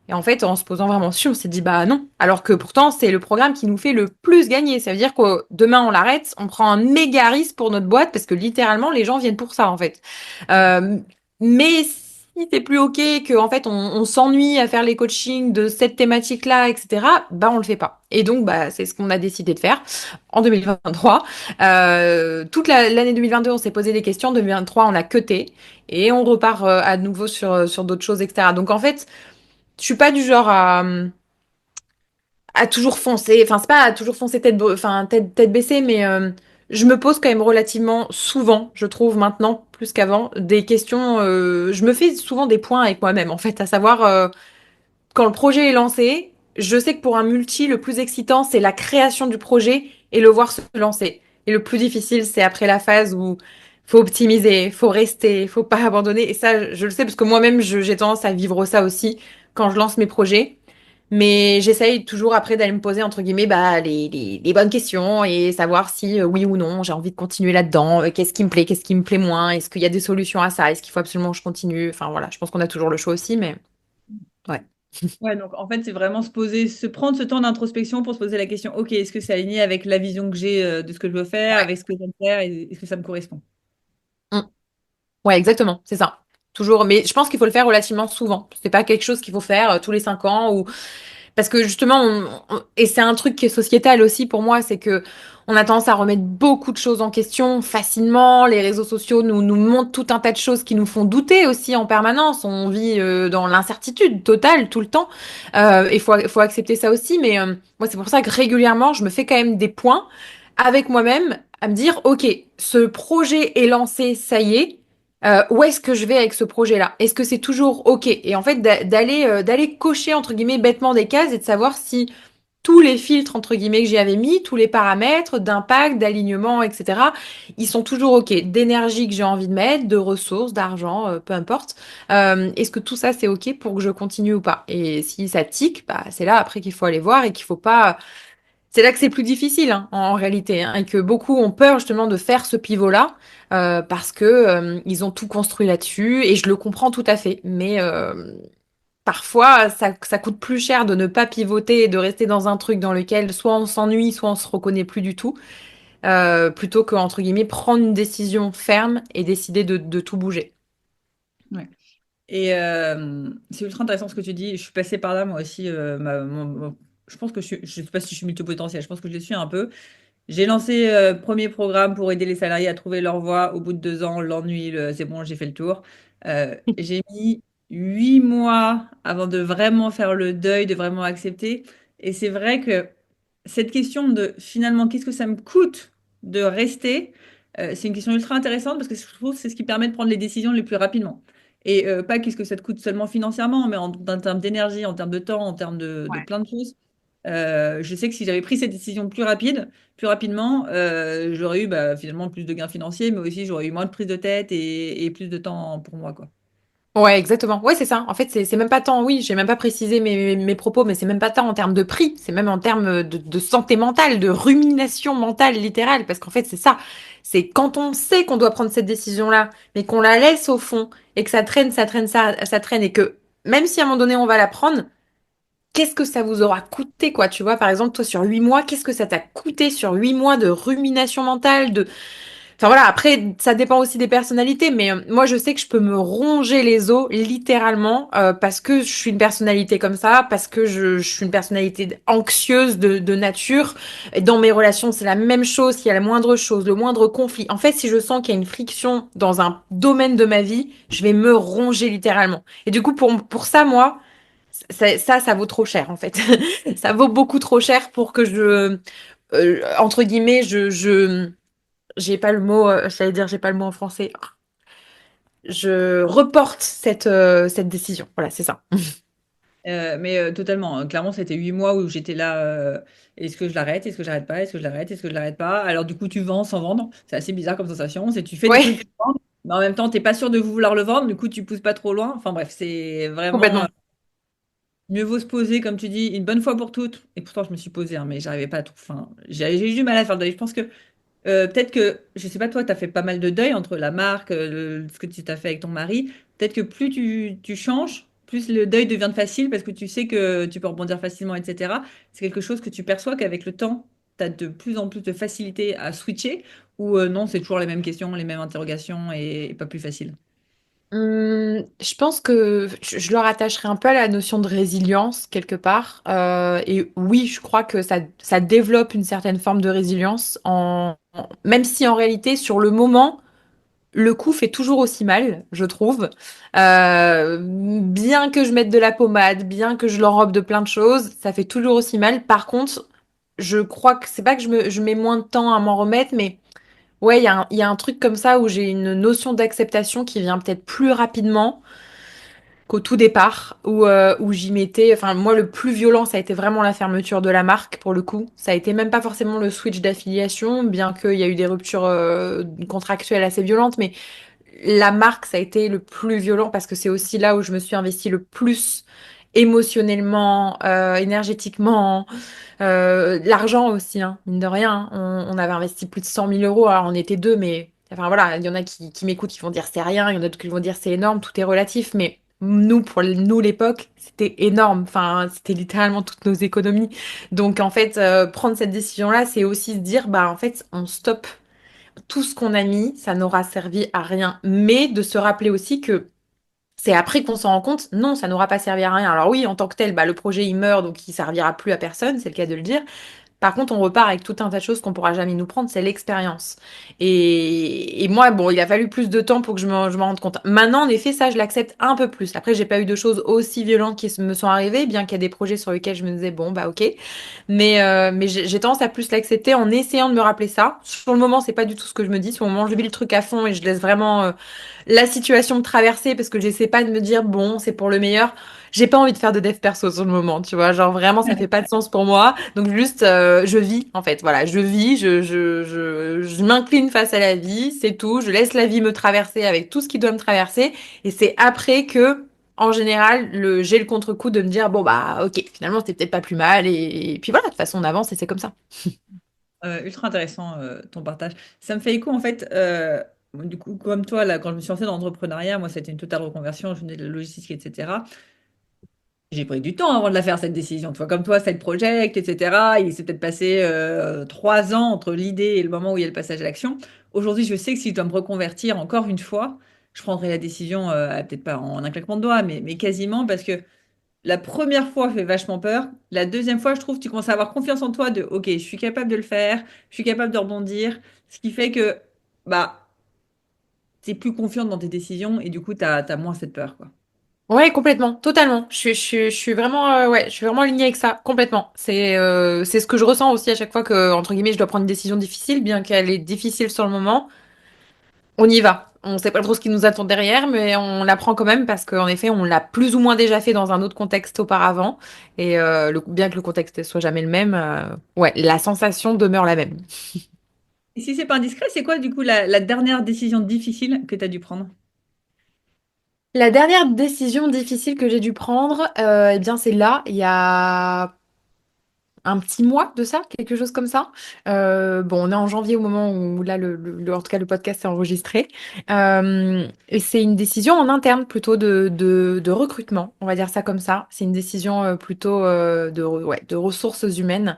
Et en fait, en se posant vraiment dessus, on s'est dit bah non. Alors que pourtant, c'est le programme qui nous fait le plus gagner. Ça veut dire que demain, on l'arrête, on prend un méga risque pour notre boîte parce que littéralement, les gens viennent pour ça en fait. Euh, mais si c'est plus ok, que en fait, on s'ennuie à faire les coachings de cette thématique-là, etc. Bah on le fait pas. Et donc, bah c'est ce qu'on a décidé de faire en 2023. Toute l'année 2022, on s'est posé des questions. En 2023, on a cuté et on repart à nouveau sur d'autres choses, etc. Donc en fait. Je suis pas du genre à toujours foncer. Enfin, c'est pas à toujours foncer tête baissée, mais je me pose quand même relativement souvent, je trouve maintenant, plus qu'avant, des questions. Je me fais souvent des points avec moi-même, en fait, à savoir quand le projet est lancé, je sais que pour un multi, le plus excitant, c'est la création du projet et le voir se lancer. Et le plus difficile, c'est après la phase où faut optimiser, faut rester, faut pas abandonner. Et ça, je le sais parce que moi-même, j'ai tendance à vivre ça aussi quand je lance mes projets. Mais j'essaye toujours après d'aller me poser, entre guillemets, bah, les bonnes questions et savoir si oui ou non, j'ai envie de continuer là-dedans. Qu'est-ce qui me plaît, qu'est-ce qui me plaît moins? Est-ce qu'il y a des solutions à ça? Est-ce qu'il faut absolument que je continue? Enfin voilà, je pense qu'on a toujours le choix aussi, mais ouais. Ouais, donc en fait, c'est vraiment se poser, se prendre ce temps d'introspection pour se poser la question, ok, est-ce que c'est aligné avec la vision que j'ai de ce que je veux faire, Ouais. avec ce que j'aime faire, et est-ce que ça me correspond? Mm. Ouais, exactement, c'est ça. Toujours, mais je pense qu'il faut le faire relativement souvent. C'est pas quelque chose qu'il faut faire tous les 5 ans ou parce que justement, et c'est un truc qui est sociétal aussi pour moi, c'est que on a tendance à remettre beaucoup de choses en question facilement. Les réseaux sociaux nous montrent tout un tas de choses qui nous font douter aussi en permanence. On vit dans l'incertitude totale tout le temps. Faut accepter ça aussi. Mais moi, c'est pour ça que régulièrement, je me fais quand même des points avec moi-même à me dire, OK, ce projet est lancé, ça y est. Où est-ce que je vais avec ce projet-là? Est-ce que c'est toujours OK? Et en fait, d'aller cocher, entre guillemets, bêtement des cases et de savoir si tous les filtres, entre guillemets, que j'y avais mis, tous les paramètres d'impact, d'alignement, etc., ils sont toujours OK. D'énergie que j'ai envie de mettre, de ressources, d'argent, peu importe. Est-ce que tout ça, c'est OK pour que je continue ou pas? Et si ça tique, bah, c'est là après qu'il faut aller voir et qu'il faut pas. C'est là que c'est plus difficile, hein, en réalité, hein, et que beaucoup ont peur justement de faire ce pivot-là parce que ils ont tout construit là-dessus, et je le comprends tout à fait. Mais parfois, ça coûte plus cher de ne pas pivoter et de rester dans un truc dans lequel soit on s'ennuie, soit on se reconnaît plus du tout, plutôt que, entre guillemets, prendre une décision ferme et décider de tout bouger. Ouais. Et c'est ultra intéressant ce que tu dis. Je suis passée par là, moi aussi. Je pense que je sais pas si je suis multipotentielle, je pense que je le suis un peu. J'ai lancé premier programme pour aider les salariés à trouver leur voie. Au bout de 2 ans, l'ennui, c'est bon, j'ai fait le tour. J'ai mis 8 mois avant de vraiment faire le deuil, de vraiment accepter. Et c'est vrai que cette question de finalement, qu'est-ce que ça me coûte de rester, c'est une question ultra intéressante parce que je trouve que c'est ce qui permet de prendre les décisions les plus rapidement. Et pas qu'est-ce que ça te coûte seulement financièrement, mais en termes d'énergie, en termes de temps, en termes de Ouais. plein de choses. Je sais que si j'avais pris cette décision plus rapidement, j'aurais eu bah, finalement plus de gains financiers, mais aussi j'aurais eu moins de prise de tête et plus de temps pour moi, quoi. Ouais, exactement. Ouais, c'est ça. En fait, c'est même pas tant, oui, j'ai même pas précisé mes propos, mais c'est même pas tant en termes de prix, c'est même en termes de santé mentale, de rumination mentale littérale, parce qu'en fait, c'est ça. C'est quand on sait qu'on doit prendre cette décision-là, mais qu'on la laisse au fond, et que ça traîne, ça traîne, et que même si à un moment donné on va la prendre, qu'est-ce que ça vous aura coûté, quoi, tu vois, par exemple, toi, sur 8 mois, qu'est-ce que ça t'a coûté sur 8 mois de rumination mentale, enfin voilà, après, ça dépend aussi des personnalités, mais moi je sais que je peux me ronger les os littéralement parce que je suis une personnalité comme ça, parce que je suis une personnalité anxieuse de nature. Et dans mes relations, c'est la même chose, s'il y a la moindre chose, le moindre conflit. En fait, si je sens qu'il y a une friction dans un domaine de ma vie, je vais me ronger littéralement. Et du coup, pour ça, moi, ça vaut trop cher en fait. Ça vaut beaucoup trop cher pour que entre guillemets, j'ai pas le mot, j'allais dire, j'ai pas le mot en français. Je reporte cette décision. Voilà, c'est ça. Mais totalement, hein. Clairement, c'était 8 mois où j'étais là. Est-ce que je l'arrête? Est-ce que j'arrête pas? Est-ce que je l'arrête? Est-ce que je l'arrête pas? Alors, du coup, tu vends sans vendre. C'est assez bizarre comme sensation. C'est tu fais des trucs Ouais, pour vendre, mais en même temps, t'es pas sûr de vouloir le vendre. Du coup, tu pousses pas trop loin. Enfin, bref, c'est vraiment complètement. mieux vaut se poser, comme tu dis, une bonne fois pour toutes. Et pourtant, je me suis posée, hein, mais j'arrivais pas à tout. Enfin, j'ai eu du mal à faire le deuil. Je pense que peut-être que, je sais pas, toi, tu as fait pas mal de deuil entre la marque, ce que tu t'as fait avec ton mari. Peut-être que plus tu changes, plus le deuil devient facile parce que tu sais que tu peux rebondir facilement, etc. C'est quelque chose que tu perçois qu'avec le temps, tu as de plus en plus de facilité à switcher ou non, c'est toujours les mêmes questions, les mêmes interrogations et pas plus facile. Je pense que je le rattacherai un peu à la notion de résilience quelque part. Et oui, je crois que ça développe une certaine forme de résilience, même si en réalité, sur le moment, le coup fait toujours aussi mal, je trouve. Bien que je mette de la pommade, bien que je l'enrobe de plein de choses, ça fait toujours aussi mal. Par contre, je crois que c'est pas que je mets moins de temps à m'en remettre, mais ouais, il y a un truc comme ça où j'ai une notion d'acceptation qui vient peut-être plus rapidement qu'au tout départ, où j'y mettais. Enfin, moi, le plus violent, ça a été vraiment la fermeture de la marque, pour le coup. Ça a été même pas forcément le switch d'affiliation, bien qu'il y a eu des ruptures contractuelles assez violentes, mais la marque, ça a été le plus violent parce que c'est aussi là où je me suis investie le plus émotionnellement, énergétiquement, l'argent aussi, hein, mine de rien. On avait investi plus de 100 000 euros, alors on était deux, mais enfin voilà, il y en a qui m'écoutent, qui vont dire c'est rien, il y en a d'autres qui vont dire c'est énorme, tout est relatif, mais nous, pour nous, l'époque, c'était énorme. Enfin, c'était littéralement toutes nos économies. Donc, en fait, prendre cette décision-là, c'est aussi se dire, bah, en fait, on stoppe tout ce qu'on a mis, ça n'aura servi à rien. Mais de se rappeler aussi que c'est après qu'on s'en rend compte, non, ça n'aura pas servi à rien. Alors oui, en tant que tel, bah, le projet il meurt, donc il servira plus à personne, c'est le cas de le dire. Par contre, on repart avec tout un tas de choses qu'on pourra jamais nous prendre, c'est l'expérience. Et moi, bon, il a fallu plus de temps pour que je m'en rende compte. Maintenant, en effet, ça, je l'accepte un peu plus. Après, j'ai pas eu de choses aussi violentes qui me sont arrivées, bien qu'il y a des projets sur lesquels je me disais, bon, bah ok. Mais j'ai tendance à plus l'accepter en essayant de me rappeler ça. Sur le moment, c'est pas du tout ce que je me dis. Sur le moment, je vis le truc à fond et je laisse vraiment la situation me traverser parce que j'essaie pas de me dire, bon, c'est pour le meilleur. j'ai pas envie de faire de dev perso sur le moment, tu vois. Genre vraiment, ça fait pas de sens pour moi. Donc juste, je vis en fait. Voilà, je vis, je m'incline face à la vie, c'est tout. Je laisse la vie me traverser avec tout ce qui doit me traverser. Et c'est après que, en général, j'ai le contre-coup de me dire bon bah ok, finalement c'était peut-être pas plus mal. Et puis voilà, de toute façon on avance et c'est comme ça. Ultra intéressant ton partage. Ça me fait écho en fait, du coup, comme toi, là, quand je me suis lancée dans l'entrepreneuriat, moi, c'était une totale reconversion, je venais de la logistique, etc. J'ai pris du temps avant de la faire, cette décision. Tu vois, comme toi, side project, etc. Il s'est peut-être passé 3 ans entre l'idée et le moment où il y a le passage à l'action. Aujourd'hui, je sais que si je dois me reconvertir encore une fois, je prendrai la décision, peut-être pas en un claquement de doigts, mais quasiment, parce que la première fois fait vachement peur. La deuxième fois, je trouve, tu commences à avoir confiance en toi de, OK, je suis capable de le faire, je suis capable de rebondir, ce qui fait que, bah, t'es plus confiante dans tes décisions et du coup, t'as moins cette peur, quoi. Ouais, complètement, totalement. Je suis vraiment, ouais, je suis vraiment alignée avec ça, complètement. C'est ce que je ressens aussi à chaque fois que, entre guillemets, je dois prendre une décision difficile, bien qu'elle est difficile sur le moment. On y va. On sait pas trop ce qui nous attend derrière, mais on la prend quand même parce qu'en effet, on l'a plus ou moins déjà fait dans un autre contexte auparavant. Et bien que le contexte soit jamais le même, ouais, la sensation demeure la même. Et si c'est pas indiscret, c'est quoi, du coup, la dernière décision difficile que t'as dû prendre? La dernière décision difficile que j'ai dû prendre, eh bien, c'est là, il y a un petit mois de ça, quelque chose comme ça. Bon, on est en janvier au moment où là, en tout cas, le podcast est enregistré. Et c'est une décision en interne plutôt de recrutement, on va dire ça comme ça. C'est une décision plutôt ouais, de ressources humaines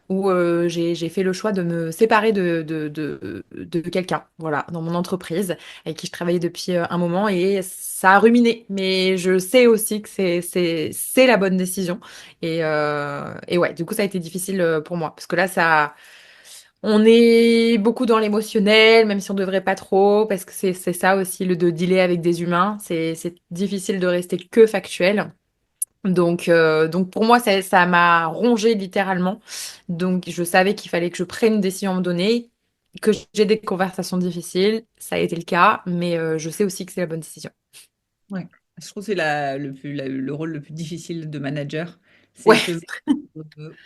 où j'ai fait le choix de me séparer de quelqu'un, voilà, dans mon entreprise avec qui je travaillais depuis un moment et ça a ruminé. Mais je sais aussi que c'est la bonne décision. Et ouais, du coup, ça a été difficile pour moi. Parce que là, on est beaucoup dans l'émotionnel, même si on devrait pas trop, parce que c'est ça aussi, le de dealer avec des humains. C'est difficile de rester que factuel. Donc pour moi, ça m'a rongé littéralement. Donc, je savais qu'il fallait que je prenne une décision à un moment donné, que j'ai des conversations difficiles. Ça a été le cas, mais je sais aussi que c'est la bonne décision. Ouais. Je trouve que c'est le rôle le plus difficile de manager. C'est Ouais, ce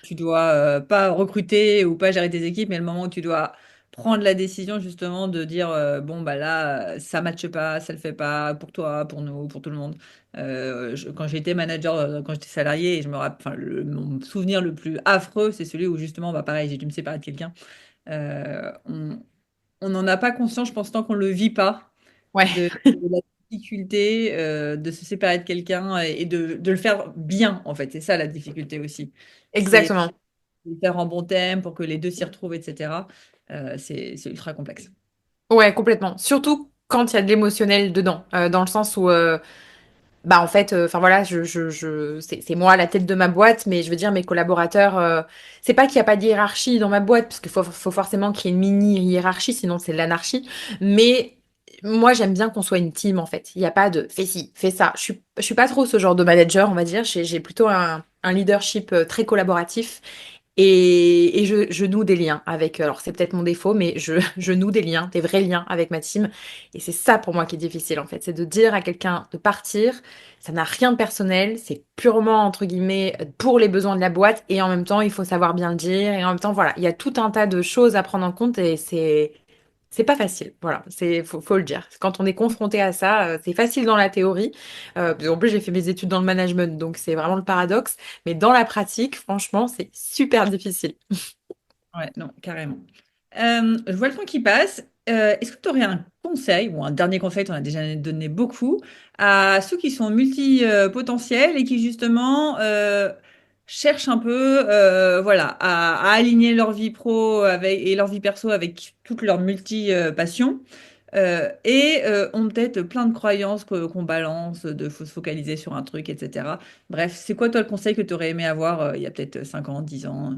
tu dois pas recruter ou pas gérer tes équipes, mais le moment où tu dois prendre la décision justement de dire bon bah là ça matche pas, ça le fait pas pour toi, pour nous, pour tout le monde. Quand j'ai été manager, quand j'étais salarié, et je me rappelle, enfin, mon souvenir le plus affreux, c'est celui où justement bah pareil, j'ai dû me séparer de quelqu'un. Euh, on on n'en a pas conscience, je pense, tant qu'on le vit pas ouais, de la difficulté de se séparer de quelqu'un et de le faire bien, en fait. C'est ça la difficulté aussi. C'est exactement. de le faire en bon thème pour que les deux s'y retrouvent, etc. C'est ultra complexe. Ouais, complètement. Surtout quand il y a de l'émotionnel dedans, dans le sens où bah en fait, enfin voilà, c'est moi la tête de ma boîte, mais je veux dire mes collaborateurs, c'est pas qu'il y a pas de hiérarchie dans ma boîte, parce qu'il faut forcément qu'il y ait une mini hiérarchie, sinon c'est l'anarchie. Mais moi j'aime bien qu'on soit une team en fait. Il n'y a pas de fais ci, fais ça. Je suis pas trop ce genre de manager, on va dire. J'ai plutôt un leadership très collaboratif. Et je noue des liens avec, alors c'est peut-être mon défaut, mais je noue des liens, des vrais liens avec ma team. Et c'est ça pour moi qui est difficile en fait, c'est de dire à quelqu'un de partir, ça n'a rien de personnel, c'est purement entre guillemets pour les besoins de la boîte et en même temps il faut savoir bien le dire et en même temps voilà, il y a tout un tas de choses à prendre en compte et c'est pas facile, voilà, faut le dire. Quand on est confronté à ça, c'est facile dans la théorie. En plus, j'ai fait mes études dans le management, donc c'est vraiment le paradoxe. Mais dans la pratique, franchement, c'est super difficile. Ouais, non, carrément. Je vois le temps qui passe. Est-ce que tu aurais un conseil, ou un dernier conseil, tu en as déjà donné beaucoup, à ceux qui sont multipotentiels et qui justement cherchent un peu voilà, à aligner leur vie pro et leur vie perso avec toutes leurs multi-passions et ont peut-être plein de croyances qu'on balance, de faut se focaliser sur un truc, etc. Bref, c'est quoi toi le conseil que tu aurais aimé avoir il y a peut-être 5 ans, 10 ans?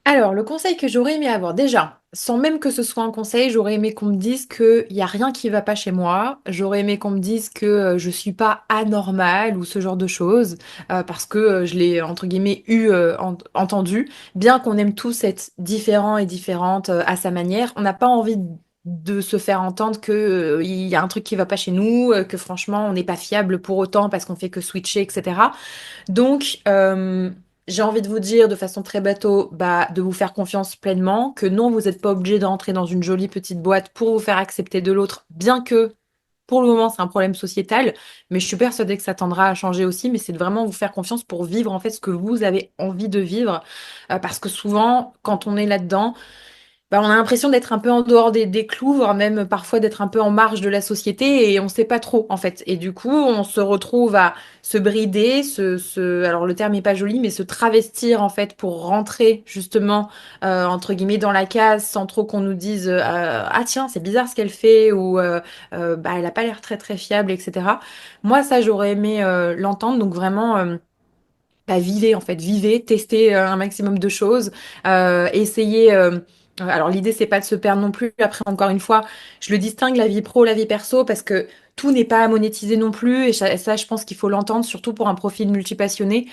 Alors, le conseil que j'aurais aimé avoir, déjà, sans même que ce soit un conseil, j'aurais aimé qu'on me dise qu'il n'y a rien qui va pas chez moi. J'aurais aimé qu'on me dise que je suis pas anormale ou ce genre de choses, parce que je l'ai, entre guillemets, entendu. Bien qu'on aime tous être différents et différentes à sa manière, on n'a pas envie de se faire entendre que, il y a un truc qui va pas chez nous, que franchement, on n'est pas fiable pour autant parce qu'on fait que switcher, etc. Donc, j'ai envie de vous dire de façon très bateau, bah, de vous faire confiance pleinement, que non, vous n'êtes pas obligé d'entrer dans une jolie petite boîte pour vous faire accepter de l'autre, bien que pour le moment, c'est un problème sociétal, mais je suis persuadée que ça tendra à changer aussi, mais c'est de vraiment vous faire confiance pour vivre en fait ce que vous avez envie de vivre, parce que souvent, quand on est là-dedans, bah, on a l'impression d'être un peu en dehors des clous, voire même parfois d'être un peu en marge de la société et on ne sait pas trop en fait. Et du coup, on se retrouve à se brider, alors le terme n'est pas joli, mais se travestir en fait pour rentrer justement entre guillemets dans la case sans trop qu'on nous dise ah tiens c'est bizarre ce qu'elle fait ou bah elle a pas l'air très très fiable, etc. Moi ça j'aurais aimé l'entendre, donc vraiment. Bah, vivez en fait, vivez, testez un maximum de choses, essayez. Alors l'idée c'est pas de se perdre non plus. Après encore une fois, je le distingue la vie pro, la vie perso parce que tout n'est pas à monétiser non plus et ça, je pense qu'il faut l'entendre surtout pour un profil multipassionné.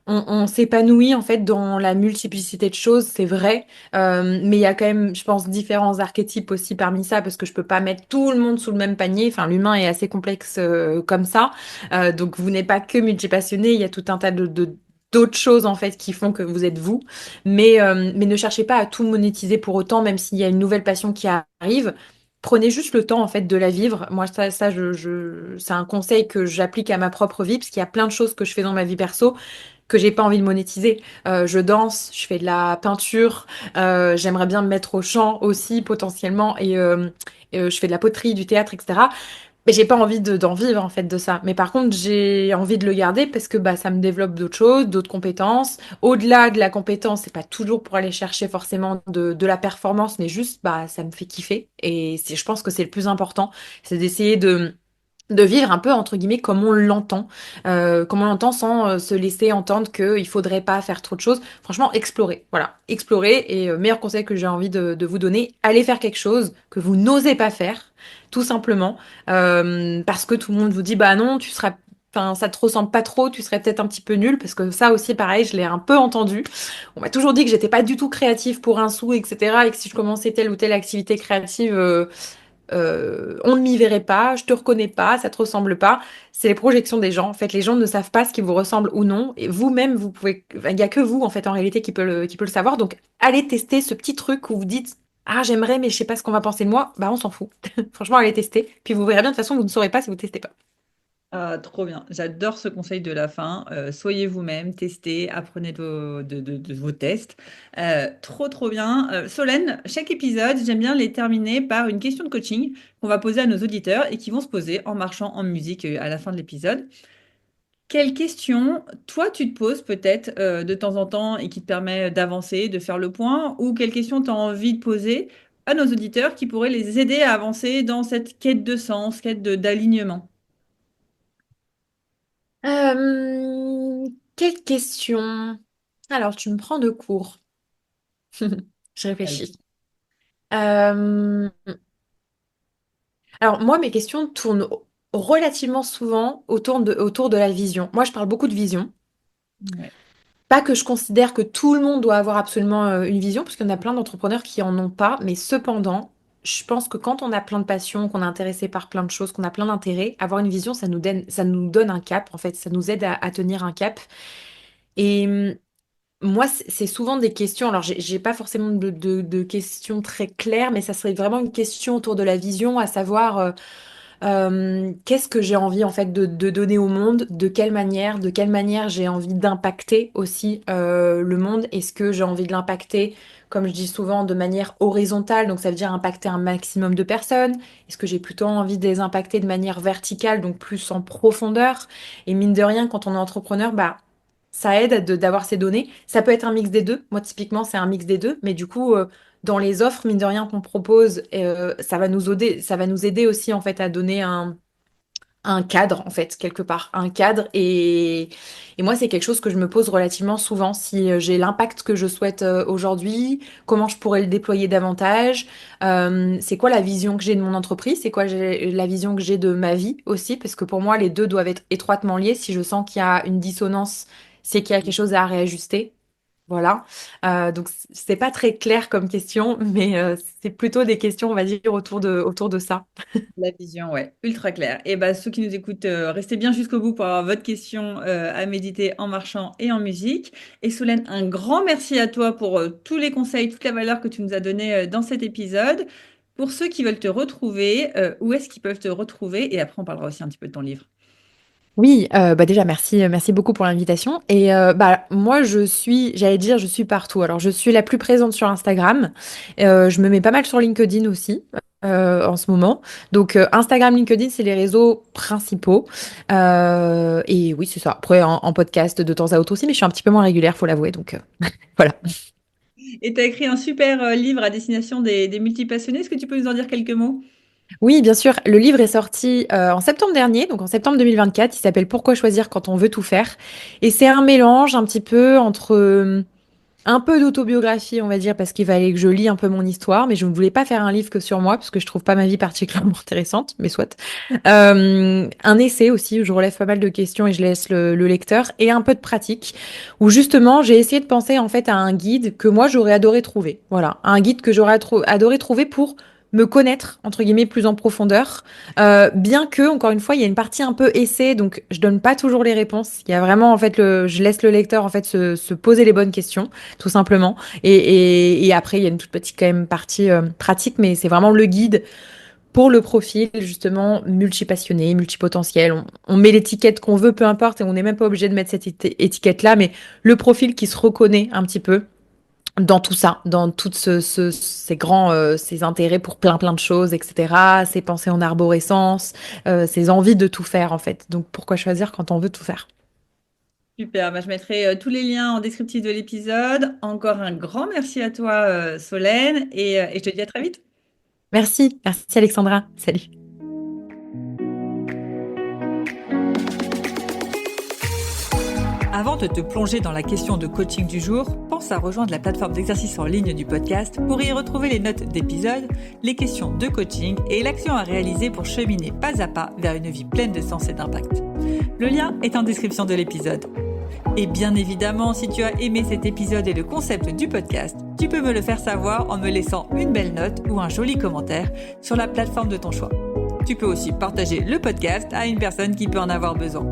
On s'épanouit en fait dans la multiplicité de choses, c'est vrai, mais il y a quand même, je pense, différents archétypes aussi parmi ça parce que je peux pas mettre tout le monde sous le même panier. Enfin, l'humain est assez complexe comme ça. Donc vous n'êtes pas que multipassionné, il y a tout un tas d'autres choses en fait qui font que vous êtes vous. Mais ne cherchez pas à tout monétiser pour autant, même s'il y a une nouvelle passion qui arrive. Prenez juste le temps en fait de la vivre. Moi, c'est un conseil que j'applique à ma propre vie parce qu'il y a plein de choses que je fais dans ma vie perso que j'ai pas envie de monétiser. Je danse, je fais de la peinture, j'aimerais bien me mettre au chant aussi potentiellement et je fais de la poterie, du théâtre, etc. Mais j'ai pas envie d'en vivre en fait de ça. Mais par contre, j'ai envie de le garder parce que bah, ça me développe d'autres choses, d'autres compétences. Au-delà de la compétence, c'est pas toujours pour aller chercher forcément de la performance, mais juste bah, ça me fait kiffer. Et je pense que c'est le plus important, c'est d'essayer de vivre un peu entre guillemets comme on l'entend sans se laisser entendre qu'il faudrait pas faire trop de choses. Franchement, explorer, voilà, explorer. Et meilleur conseil que j'ai envie de vous donner, allez faire quelque chose que vous n'osez pas faire, tout simplement, parce que tout le monde vous dit bah non, tu seras Enfin, ça te ressemble pas trop, tu serais peut-être un petit peu nul, parce que ça aussi, pareil, je l'ai un peu entendu. On m'a toujours dit que j'étais pas du tout créative pour un sou, etc. Et que si je commençais telle ou telle activité créative, on ne m'y verrait pas, je te reconnais pas, ça te ressemble pas. C'est les projections des gens. En fait, les gens ne savent pas ce qui vous ressemble ou non. Et vous-même, vous pouvez, il y a que vous, en fait, en réalité, qui peut le savoir. Donc, allez tester ce petit truc où vous dites, ah, j'aimerais, mais je sais pas ce qu'on va penser de moi. Bah, on s'en fout. Franchement, allez tester. Puis vous verrez bien, de toute façon, vous ne saurez pas si vous testez pas. Ah, trop bien. J'adore ce conseil de la fin. Soyez vous-même, testez, apprenez de vos tests. Trop, trop bien. Solène, chaque épisode, j'aime bien les terminer par une question de coaching qu'on va poser à nos auditeurs et qui vont se poser en marchant en musique à la fin de l'épisode. Quelle question, toi, tu te poses peut-être de temps en temps et qui te permet d'avancer, de faire le point, ou quelle question tu as envie de poser à nos auditeurs qui pourraient les aider à avancer dans cette quête de sens, d'alignement? Euh, quelle question? Alors, tu me prends de court. Je réfléchis. Euh, Alors moi, mes questions tournent relativement souvent autour de la vision. Moi, je parle beaucoup de vision. Ouais. Pas que je considère que tout le monde doit avoir absolument une vision, parce qu'il y en a plein d'entrepreneurs qui en ont pas, mais cependant, je pense que quand on a plein de passion, qu'on est intéressé par plein de choses, qu'on a plein d'intérêts, avoir une vision, ça nous donne un cap, en fait, ça nous aide à tenir un cap. Et moi, c'est souvent des questions. Alors, j'ai pas forcément de questions très claires, mais ça serait vraiment une question autour de la vision, à savoir. Qu'est-ce que j'ai envie en fait de donner au monde, de quelle manière j'ai envie d'impacter aussi le monde. Est-ce que j'ai envie de l'impacter, comme je dis souvent, de manière horizontale, donc ça veut dire impacter un maximum de personnes? Est-ce que j'ai plutôt envie de les impacter de manière verticale, donc plus en profondeur? Et mine de rien, quand on est entrepreneur, bah ça aide d'avoir ces données. Ça peut être un mix des deux. Moi, typiquement, c'est un mix des deux, mais du coup, dans les offres, mine de rien, qu'on propose, ça va nous aider aussi en fait à donner un cadre en fait quelque part, un cadre et moi c'est quelque chose que je me pose relativement souvent si j'ai l'impact que je souhaite aujourd'hui, comment je pourrais le déployer davantage, c'est quoi la vision que j'ai de mon entreprise, c'est quoi la vision que j'ai de ma vie aussi parce que pour moi les deux doivent être étroitement liés. Si je sens qu'il y a une dissonance, c'est qu'il y a quelque chose à réajuster. Voilà. Donc c'est pas très clair comme question, mais c'est plutôt des questions, on va dire, autour de ça. La vision, ouais, ultra claire. Et bah, ceux qui nous écoutent, restez bien jusqu'au bout pour avoir votre question à méditer en marchant et en musique. Et Solène, un grand merci à toi pour tous les conseils, toute la valeur que tu nous as donnée dans cet épisode. Pour ceux qui veulent te retrouver, où est-ce qu'ils peuvent te retrouver? Et après, on parlera aussi un petit peu de ton livre. Oui, bah déjà merci beaucoup pour l'invitation. Et bah moi je suis partout. Alors je suis la plus présente sur Instagram. Je me mets pas mal sur LinkedIn aussi en ce moment. Donc Instagram, LinkedIn, c'est les réseaux principaux. Et oui, c'est ça. Après en podcast de temps à autre aussi, mais je suis un petit peu moins régulière, faut l'avouer. Donc voilà. Et tu as écrit un super livre à destination des multipassionnés. Est-ce que tu peux nous en dire quelques mots? Oui, bien sûr. Le livre est sorti en septembre dernier, donc en septembre 2024. Il s'appelle Pourquoi choisir quand on veut tout faire. Et c'est un mélange un petit peu entre un peu d'autobiographie, on va dire, parce qu'il fallait que je lis un peu mon histoire, mais je ne voulais pas faire un livre que sur moi, parce que je trouve pas ma vie particulièrement intéressante, mais soit. Un essai aussi, où je relève pas mal de questions et je laisse le lecteur, et un peu de pratique, où justement, j'ai essayé de penser en fait à un guide que moi j'aurais adoré trouver. Voilà, un guide que j'aurais adoré trouver pour me connaître, entre guillemets, plus en profondeur. Bien que, encore une fois, il y a une partie un peu essai, donc je donne pas toujours les réponses. Il y a vraiment, en fait, je laisse le lecteur, en fait, se poser les bonnes questions tout simplement. Et après, il y a une toute petite quand même partie pratique, mais c'est vraiment le guide pour le profil, justement, multipassionné, multipotentiel. On met l'étiquette qu'on veut, peu importe, et on n'est même pas obligé de mettre cette étiquette-là, mais le profil qui se reconnaît un petit peu dans tout ça, dans toutes ces grands ces intérêts pour plein de choses, etc., ces pensées en arborescence, ces envies de tout faire, en fait. Donc, pourquoi choisir quand on veut tout faire? Super, bah, je mettrai tous les liens en descriptif de l'épisode. Encore un grand merci à toi, Solène, et je te dis à très vite. Merci Alexandra. Salut. Avant de te plonger dans la question de coaching du jour, pense à rejoindre la plateforme d'exercice en ligne du podcast pour y retrouver les notes d'épisode, les questions de coaching et l'action à réaliser pour cheminer pas à pas vers une vie pleine de sens et d'impact. Le lien est en description de l'épisode. Et bien évidemment, si tu as aimé cet épisode et le concept du podcast, tu peux me le faire savoir en me laissant une belle note ou un joli commentaire sur la plateforme de ton choix. Tu peux aussi partager le podcast à une personne qui peut en avoir besoin.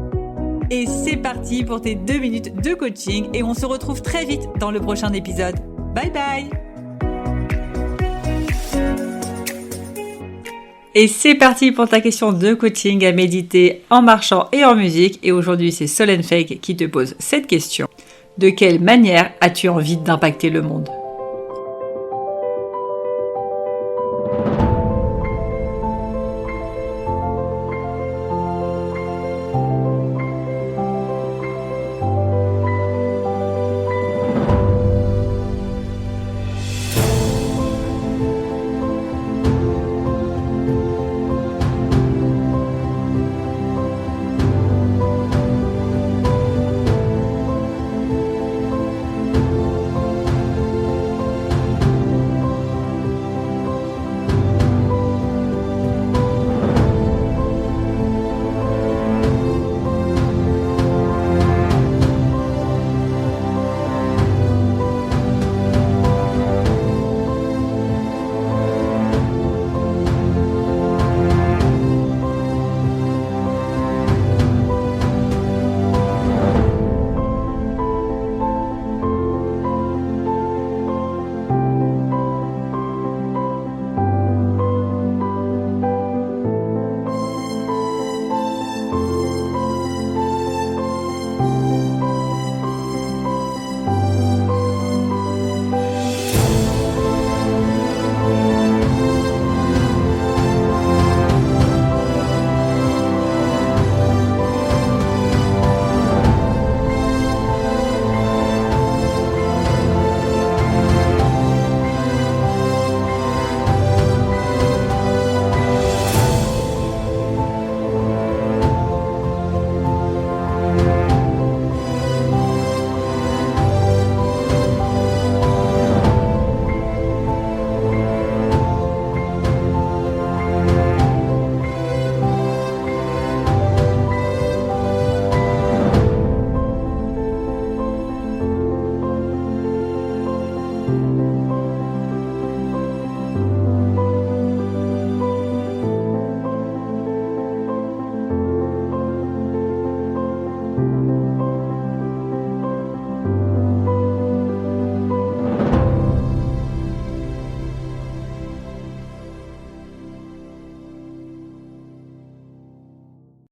Et c'est parti pour tes 2 minutes de coaching et on se retrouve très vite dans le prochain épisode. Bye bye! Et c'est parti pour ta question de coaching à méditer en marchant et en musique. Et aujourd'hui, c'est Solène Fake qui te pose cette question. De quelle manière as-tu envie d'impacter le monde?